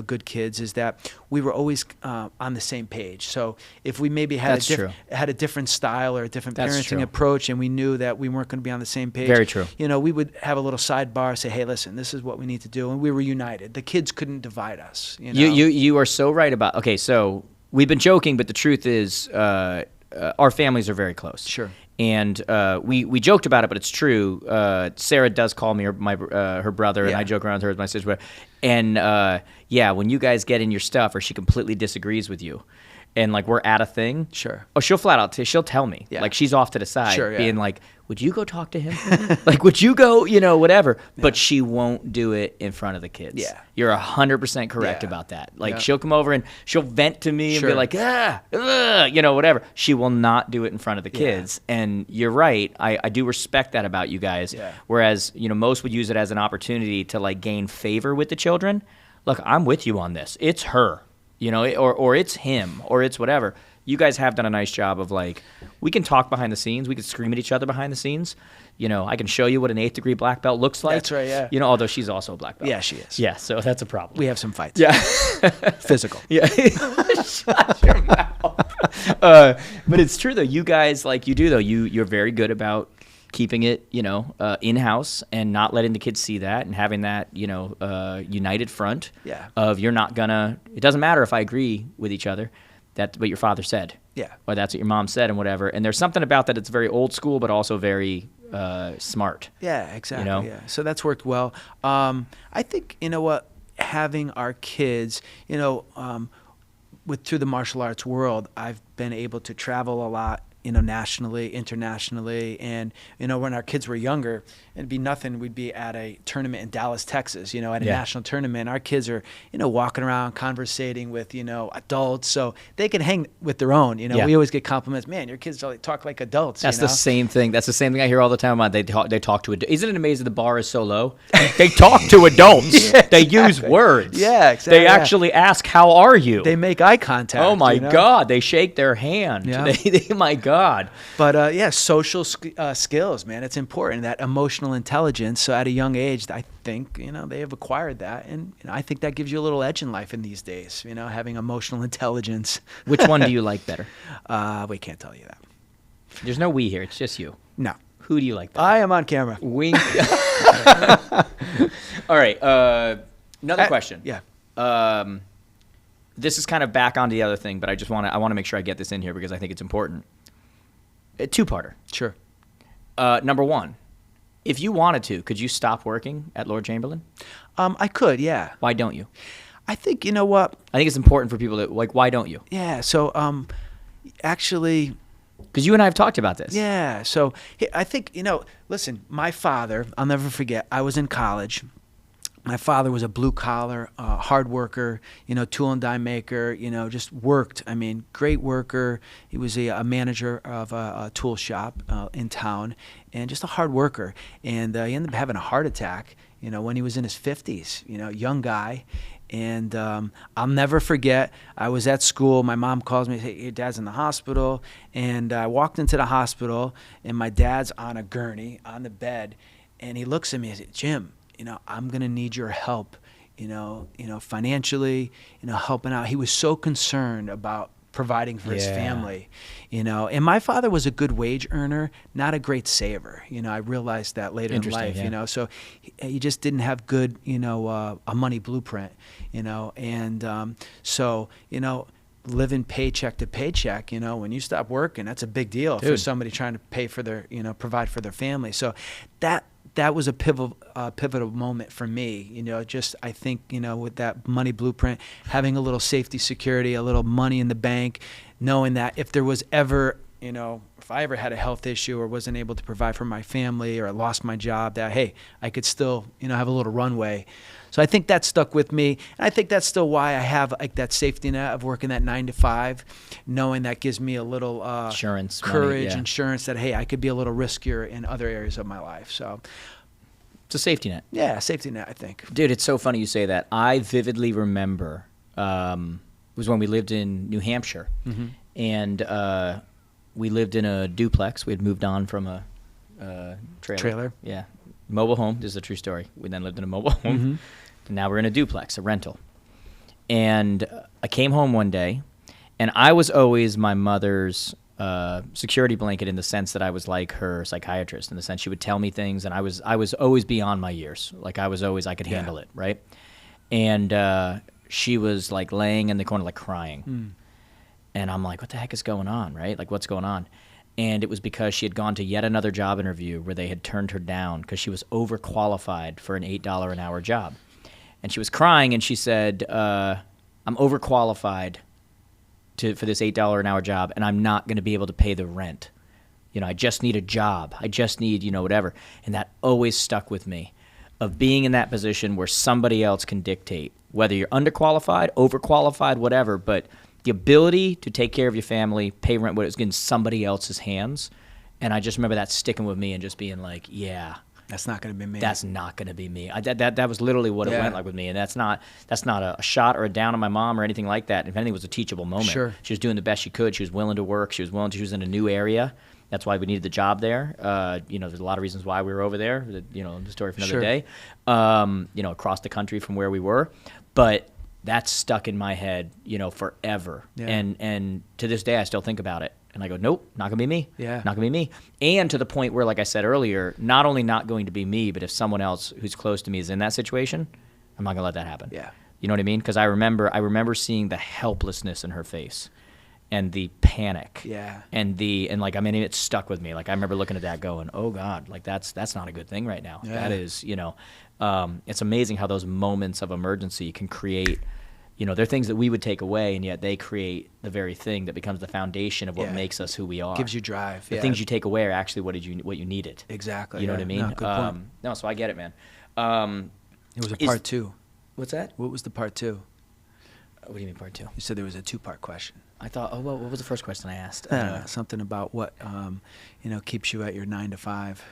good kids, is that we were always on the same page. So if we maybe had That's true. had a different style or a different That's parenting true. approach, and we knew that we weren't going to be on the same page. Very true. We would have a little sidebar, say, hey, listen, this is what we need to do. And we were united. The kids couldn't divide us. You are so right about. Okay, so we've been joking, but the truth is, our families are very close. Sure. And we joked about it, but it's true. Sarah does call me her brother, and Yeah. I joke around with her as my sister. And when you guys get in your stuff, or she completely disagrees with you, and like we're at a thing, Sure. Oh, she'll flat out she'll tell me, Yeah. like she's off to the side, Sure, yeah. being like, "Would you go talk to him? Like, would you go, whatever?" But she won't do it in front of the kids. Yeah. You're 100% correct Yeah. about that. Like Yeah. she'll come over and she'll vent to me and Sure. be like, whatever. She will not do it in front of the kids. And you're right. I do respect that about you guys. Yeah. Whereas, most would use it as an opportunity to like gain favor with the children. Look, I'm with you on this. It's her, or it's him, or it's whatever. you guys have done a nice job of like, we can talk behind the scenes. We can scream at each other behind the scenes. You know, I can show you what an 8th degree black belt looks like. That's right, yeah. You know, although she's also a black belt. Yeah, she is. Yeah, so that's a problem. We have some fights. Yeah. Physical. Yeah. Shut your mouth. But it's true though. You guys, like you do though, you're very good about keeping it, you know, in-house and not letting the kids see that and having that, you know, united front of you're not gonna, it doesn't matter if I agree with each other, that's what your father said. Yeah. Or that's what your mom said and whatever. And there's something about that that's very old school, but also very smart. Yeah, exactly. You know? Yeah. So that's worked well. I think, you know what, having our kids, you know, through the martial arts world, I've been able to travel a lot, you know, nationally, internationally. And, you know, when our kids were younger, it'd be nothing. We'd be at a tournament in Dallas, Texas, you know, at a national tournament. Our kids are, you know, walking around, conversating with, you know, adults. So they can hang with their own, you know. We always get compliments. Man, your kids talk like adults. That's you know? the same thing. That's the same thing I hear all the time about they talk to adults. Isn't it amazing the bar is so low? They talk to adults. They use words. Yeah, exactly. They actually ask, how are you? They make eye contact. Oh my you know? God. They shake their hand. Yeah. My God. But yeah, social skills, man, it's important. That emotional intelligence. So at a young age, I think, you know, they have acquired that. And you know, I think that gives you a little edge in life in these days, you know, having emotional intelligence. Which one do you like better? We can't tell you that. There's no we here. It's just you. No. Who do you like better? I am on camera. Wink. All right. Another question. Yeah. This is kind of back onto the other thing, but I want to make sure I get this in here because I think it's important. A two-parter. Sure. Number one, if you wanted to, could you stop working at Lord Chamberlain? I could, yeah. Why don't you? I think, you know what? I think it's important for people to, like, why don't you? Yeah, so actually... Because you and I have talked about this. Yeah, so I think, you know, listen, my father, I'll never forget, I was in college. My father was a blue-collar, hard worker, you know, tool and die maker, you know, just worked. I mean, great worker. He was a manager of a tool shop in town and just a hard worker. And he ended up having a heart attack, you know, when he was in his 50s, you know, young guy. And I'll never forget, I was at school. My mom calls me, hey, your dad's in the hospital. And I walked into the hospital, and my dad's on a gurney on the bed. And he looks at me and says, Jim, you know, I'm going to need your help, you know, financially, you know, helping out. He was so concerned about providing for his family, you know. And my father was a good wage earner, not a great saver. You know, I realized that later in life, you know. So he just didn't have good, you know, a money blueprint, you know. And so, you know, living paycheck to paycheck, you know, when you stop working, that's a big deal for somebody trying to pay for their, you know, provide for their family. So that was a pivotal moment for me, you know, just I think, you know, with that money blueprint, having a little safety security, a little money in the bank, knowing that if there was ever, you know, if I ever had a health issue or wasn't able to provide for my family or I lost my job, that, hey, I could still, you know, have a little runway. So I think that stuck with me. And I think that's still why I have like that safety net of working that 9 to 5, knowing that gives me a little insurance, courage, money, insurance that, hey, I could be a little riskier in other areas of my life. So it's a safety net. Yeah, safety net, I think. Dude, it's so funny you say that. I vividly remember it was when we lived in New Hampshire. Mm-hmm. And we lived in a duplex. We had moved on from a trailer. Yeah. Mobile home. This is a true story. We then lived in a mobile home. Mm-hmm. And now we're in a duplex, a rental. And I came home one day, and I was always my mother's security blanket in the sense that I was like her psychiatrist, in the sense she would tell me things, and I was always beyond my years. Like I could handle it, right? And she was like laying in the corner, like crying. Mm. And I'm like, what the heck is going on, right? Like, what's going on? And it was because she had gone to yet another job interview where they had turned her down because she was overqualified for an $8 an hour job. And she was crying, and she said, I'm overqualified for this $8 an hour job, and I'm not going to be able to pay the rent. You know, I just need a job. I just need, you know, whatever. And that always stuck with me, of being in that position where somebody else can dictate, whether you're underqualified, overqualified, whatever, but the ability to take care of your family, pay rent, what it's in somebody else's hands. And I just remember that sticking with me and just being like, yeah, That's not going to be me. That's not going to be me. That was literally what it went like with me. And that's not a shot or a down on my mom or anything like that. If anything, it was a teachable moment. Sure. She was doing the best she could. She was willing to work. She was in a new area. That's why we needed the job there. There's a lot of reasons why we were over there. The story for another day. Across the country from where we were. But that's stuck in my head, forever. Yeah. And to this day, I still think about it. And I go, nope, not going to be me. Yeah. Not going to be me. And to the point where, like I said earlier, not only not going to be me, but if someone else who's close to me is in that situation, I'm not going to let that happen. Yeah. You know what I mean? Because I remember seeing the helplessness in her face and the panic. Yeah. It stuck with me. Like, I remember looking at that going, oh, God, like that's not a good thing right now. Yeah. That is, it's amazing how those moments of emergency can create – they're things that we would take away, and yet they create the very thing that becomes the foundation of what makes us who we are. Gives you drive. The things you take away are actually what you needed. Exactly. You know what I mean? No, good point. So I get it, man. It was a part 2. What's that? What was the part 2? What do you mean part 2? You said there was a 2-part question. I thought, what was the first question I asked? Something about what keeps you at your 9 to 5.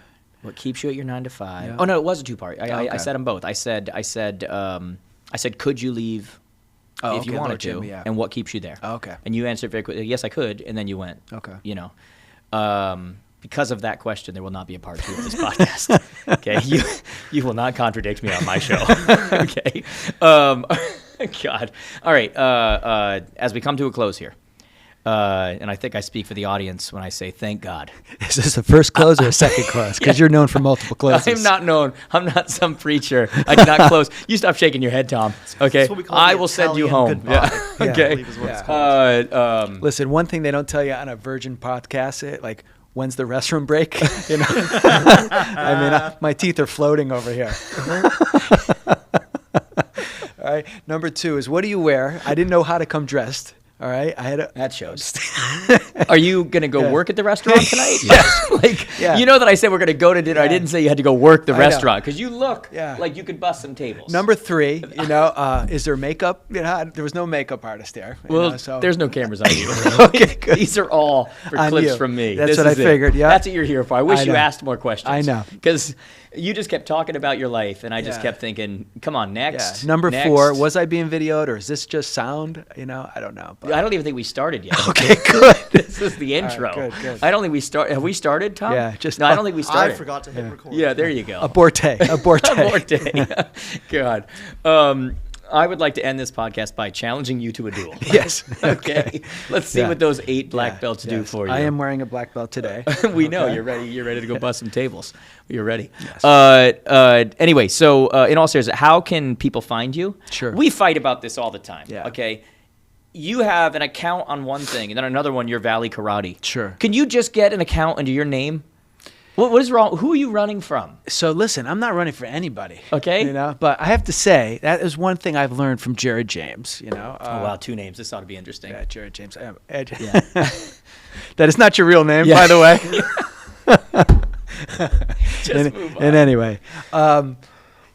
What keeps you at your 9 to 5? Yeah. Oh no, it was a 2-part. I Okay. said them both. I said, could you leave? If you wanted to, yeah. and what keeps you there? Oh, okay. And you answered very quickly, yes, I could, and then you went. Okay. Because of that question, there will not be a part 2 of this podcast. Okay, you will not contradict me on my show. Okay, God. All right. As we come to a close here, and I think I speak for the audience when I say thank God. Is this a first close or a second close? Because you're known for multiple closes. I'm not known. I'm not some preacher. I do not close. You stop shaking your head, Tom. Okay. That's what we call I the will send you Italian home. goodbye. Yeah. I Okay. believe is what it's called. Listen, one thing they don't tell you on a Virgin podcast, when's the restroom break? My teeth are floating over here. All right. Number 2 is, what do you wear? I didn't know how to come dressed. All right. That shows. Are you going to go work at the restaurant tonight? Yeah. You know that I said we're going to go to dinner. Yeah. I didn't say you had to go work the I know. restaurant because you look Yeah. like you could bust some tables. Number 3, is there makeup? There was no makeup artist there. There's no cameras on you. Okay, good. These are all for On clips you. from me. That's This what I is it. figured, yeah. That's what you're here for. I wish I you know. asked more questions. I know. Because you just kept talking about your life, and I just Yeah. kept thinking, come on, next. Yeah. Number next. 4, was I being videoed or is this just sound? I don't know. But. I don't even think we started yet. Okay, good. This is the intro. All right, good. I don't think we started. Have we started, Tom? Yeah, No, I don't think we started. I forgot to hit record. Yeah, there you go. Aborte. Aborte. God. I would like to end this podcast by challenging you to a duel. Yes. Okay. Let's see Yeah. what those 8 black Yeah, belts do yes. for you. I am wearing a black belt today. We know Okay. you're ready. You're ready to go bust some tables. You're ready. Yes. Anyway, so in all seriousness, how can people find you? Sure. We fight about this all the time. Yeah. Okay. You have an account on one thing, and then another one, your Valley Karate. Sure. Can you just get an account under your name? What is wrong? Who are you running from? So listen, I'm not running for anybody. Okay. But I have to say that is one thing I've learned from Jared James. Oh wow, 2 names. This ought to be interesting. Yeah, Jared James. Yeah. That is not your real name, Yeah. by the way. Just move on. And anyway,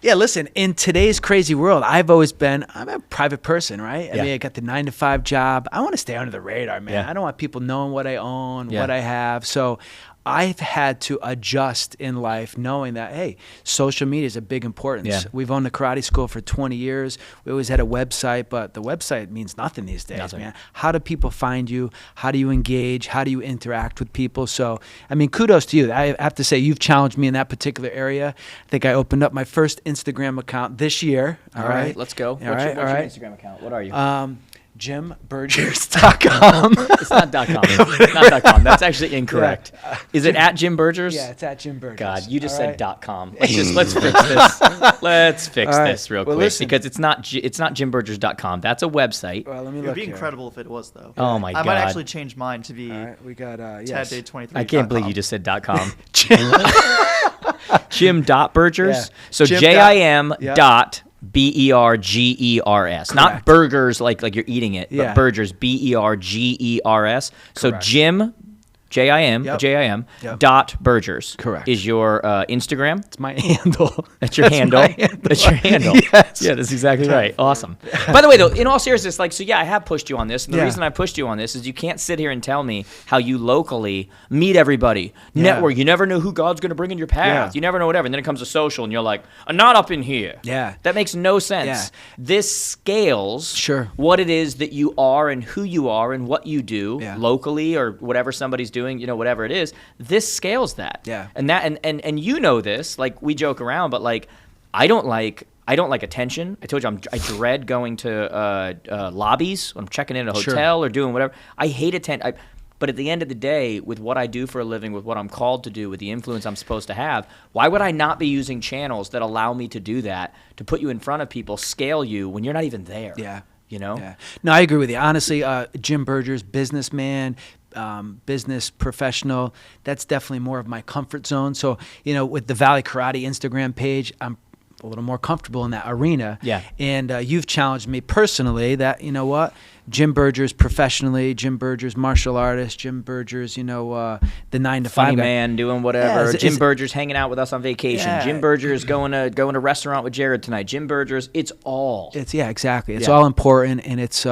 listen, in today's crazy world, I'm a private person, right? I Yeah. mean, I got the 9 to 5 job. I want to stay under the radar, man. Yeah. I don't want people knowing what I own, Yeah. what I have. So I've had to adjust in life knowing that, hey, social media is a big importance. Yeah. We've owned the karate school for 20 years. We always had a website, but the website means nothing these days, Nothing. man. How do people find you? How do you engage? How do you interact with people? So, I mean, kudos to you. I have to say, you've challenged me in that particular area. I think I opened up my first Instagram account this year. All right, let's go. What's your right. Instagram account? What are you? JimBergers.com. It's not .com. It's not .com. That's actually incorrect. Yeah. Is it at Jim Bergers? Yeah, it's at Jim Bergers. God, you just All said right? .com. Let's fix this. Let's fix All right. this real Well, quick listen. because it's not JimBergers.com. That's a website. Well, let me It look would be here. incredible if it was, though. Oh my I God. might actually change mine to be All right, we got Tad Day 23. I can't believe you just said .com. Jim. Jim.Bergers. Yeah. So Jim JIM yeah. dot BERGERS. Not Correct. burgers like you're eating it, Yeah. but Bergers, BERGERS. So Correct. Jim Jim, Yep. Jim, Yep. dot Bergers. Correct. Is your Instagram. It's my handle. That's your handle. My handle. That's your handle. Yes. Yeah, that's exactly right. Awesome. By the way, though, in all seriousness, like, so yeah, I have pushed you on this. And the Yeah. reason I pushed you on this is you can't sit here and tell me how you locally meet everybody, Yeah. network. You never know who God's going to bring in your path. Yeah. You never know whatever. And then it comes to social, and you're like, I'm not up in here. Yeah. That makes no sense. Yeah. This scales Sure. what it is that you are and who you are and what you do Yeah. locally or whatever somebody's doing, whatever it is. This scales that. Yeah. And that and you know this, like, we joke around, but like I don't like attention. I told you I dread going to lobbies when I'm checking in at a Sure. hotel or doing whatever. I hate attention. But at the end of the day, with what I do for a living, with what I'm called to do, with the influence I'm supposed to have, why would I not be using channels that allow me to do that, to put you in front of people, scale you when you're not even there? Yeah. You know? Yeah. No, I agree with you. Honestly, Jim Bergers, businessman, business professional, that's definitely more of my comfort zone. So, with the Valley Karate Instagram page, I'm a little more comfortable in that arena. Yeah. And you've challenged me personally that, Jim Bergers professionally, Jim Bergers martial artist, Jim Bergers, the 9 to 5 Funny guy. man doing whatever. Yeah, Jim Bergers hanging out with us on vacation. Yeah. Jim Bergers going to a restaurant with Jared tonight. Jim Bergers, it's all. Exactly. It's Yeah. all important, and it's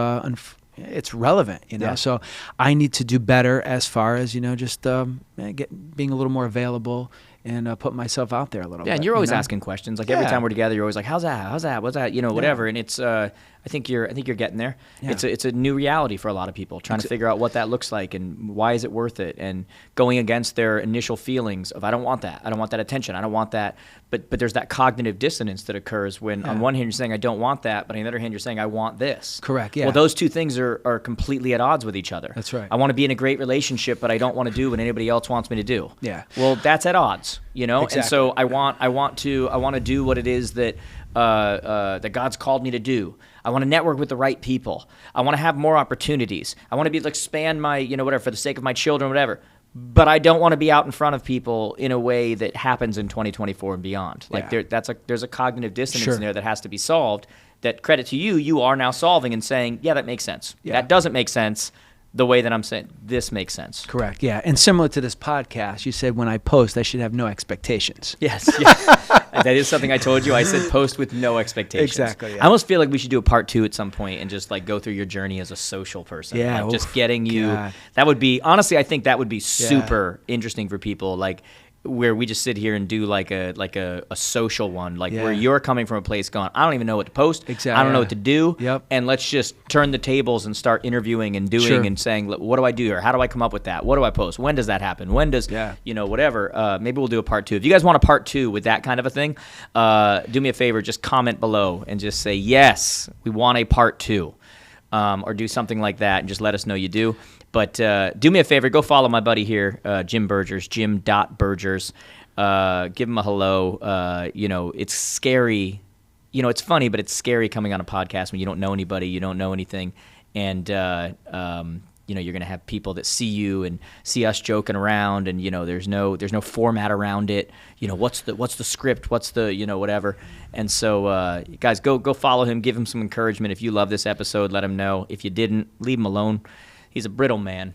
relevant, Yeah. So I need to do better as far as just being a little more available and put myself out there a little bit. Yeah, and you're always you know? asking questions. Like every Yeah. time we're together, you're always like, "How's that? How's that? What's that? Whatever." And it's, I think you're getting there. Yeah. It's a new reality for a lot of people, trying to figure out what that looks like and why is it worth it, and going against their initial feelings of I don't want that attention, I don't want that. But there's that cognitive dissonance that occurs when on one hand you're saying I don't want that, but on the other hand you're saying I want this. Correct, yeah. Well, those two things are completely at odds with each other. That's right. I want to be in a great relationship, but I don't want to do what anybody else wants me to do. Yeah. Well, that's at odds, And Exactly. so I want to do what it is that that God's called me to do. I want to network with the right people. I want to have more opportunities. I want to be able to expand my, whatever, for the sake of my children, whatever. But I don't want to be out in front of people in a way that happens in 2024 and beyond. Like Yeah. there's a cognitive dissonance Sure. in there that has to be solved. That, credit to you, you are now solving and saying, yeah, that makes sense. Yeah. That doesn't make sense the way that I'm saying this makes sense. Correct, yeah. And similar to this podcast, you said when I post, I should have no expectations. Yes, yeah. That is something I told you. I said post with no expectations. Exactly, yeah. I almost feel like we should do a part 2 at some point and just like go through your journey as a social person. Yeah, Like just oof, getting you. God. That would be, honestly, I think that would be super interesting for people. Like where we just sit here and do like a social one, like Yeah. where you're coming from a place going, I don't even know what to post. Exactly, I don't know yeah. what to do. Yep. And let's just turn the tables and start interviewing and doing Sure. and saying, what do I do here? How do I come up with that? What do I post? When does that happen? When does, Yeah. whatever. Maybe we'll do a part 2. If you guys want a part 2 with that kind of a thing, do me a favor, just comment below and just say, yes, we want a part 2. Or do something like that and just let us know you do. But do me a favor, go follow my buddy here, Jim Bergers, Jim.Bergers. Give him a hello. It's scary. It's funny, but it's scary coming on a podcast when you don't know anybody, you don't know anything. And, you're going to have people that see you and see us joking around and, there's no format around it. What's the script? What's the, whatever. And so, guys, go follow him. Give him some encouragement. If you love this episode, let him know. If you didn't, leave him alone. He's a brittle man.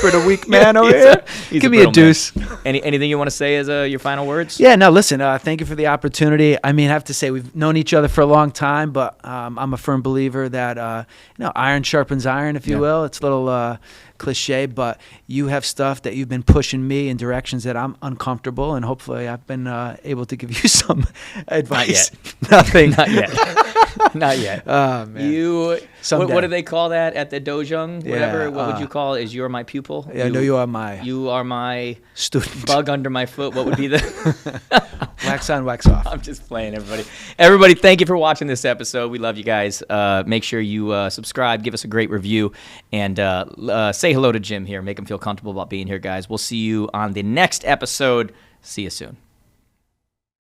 Brittle weak man over here. Give me a brittle deuce. man. Anything you want to say as your final words? Yeah, no, listen, thank you for the opportunity. I mean, I have to say we've known each other for a long time, but I'm a firm believer that, iron sharpens iron, if you will. It's a little cliche, but you have stuff that you've been pushing me in directions that I'm uncomfortable, and hopefully I've been able to give you some advice. Nothing. Not yet. Not yet. Oh, man. What do they call that at the dojang? Whatever. Yeah, What would you call it? Is you're my pupil? Yeah, no, you are my You are my student. bug under my foot. What would be the... Wax on, wax off. I'm just playing, everybody. Everybody, thank you for watching this episode. We love you guys. Make sure you subscribe, give us a great review, and say hello to Jim here. Make him feel comfortable about being here, guys. We'll see you on the next episode. See you soon.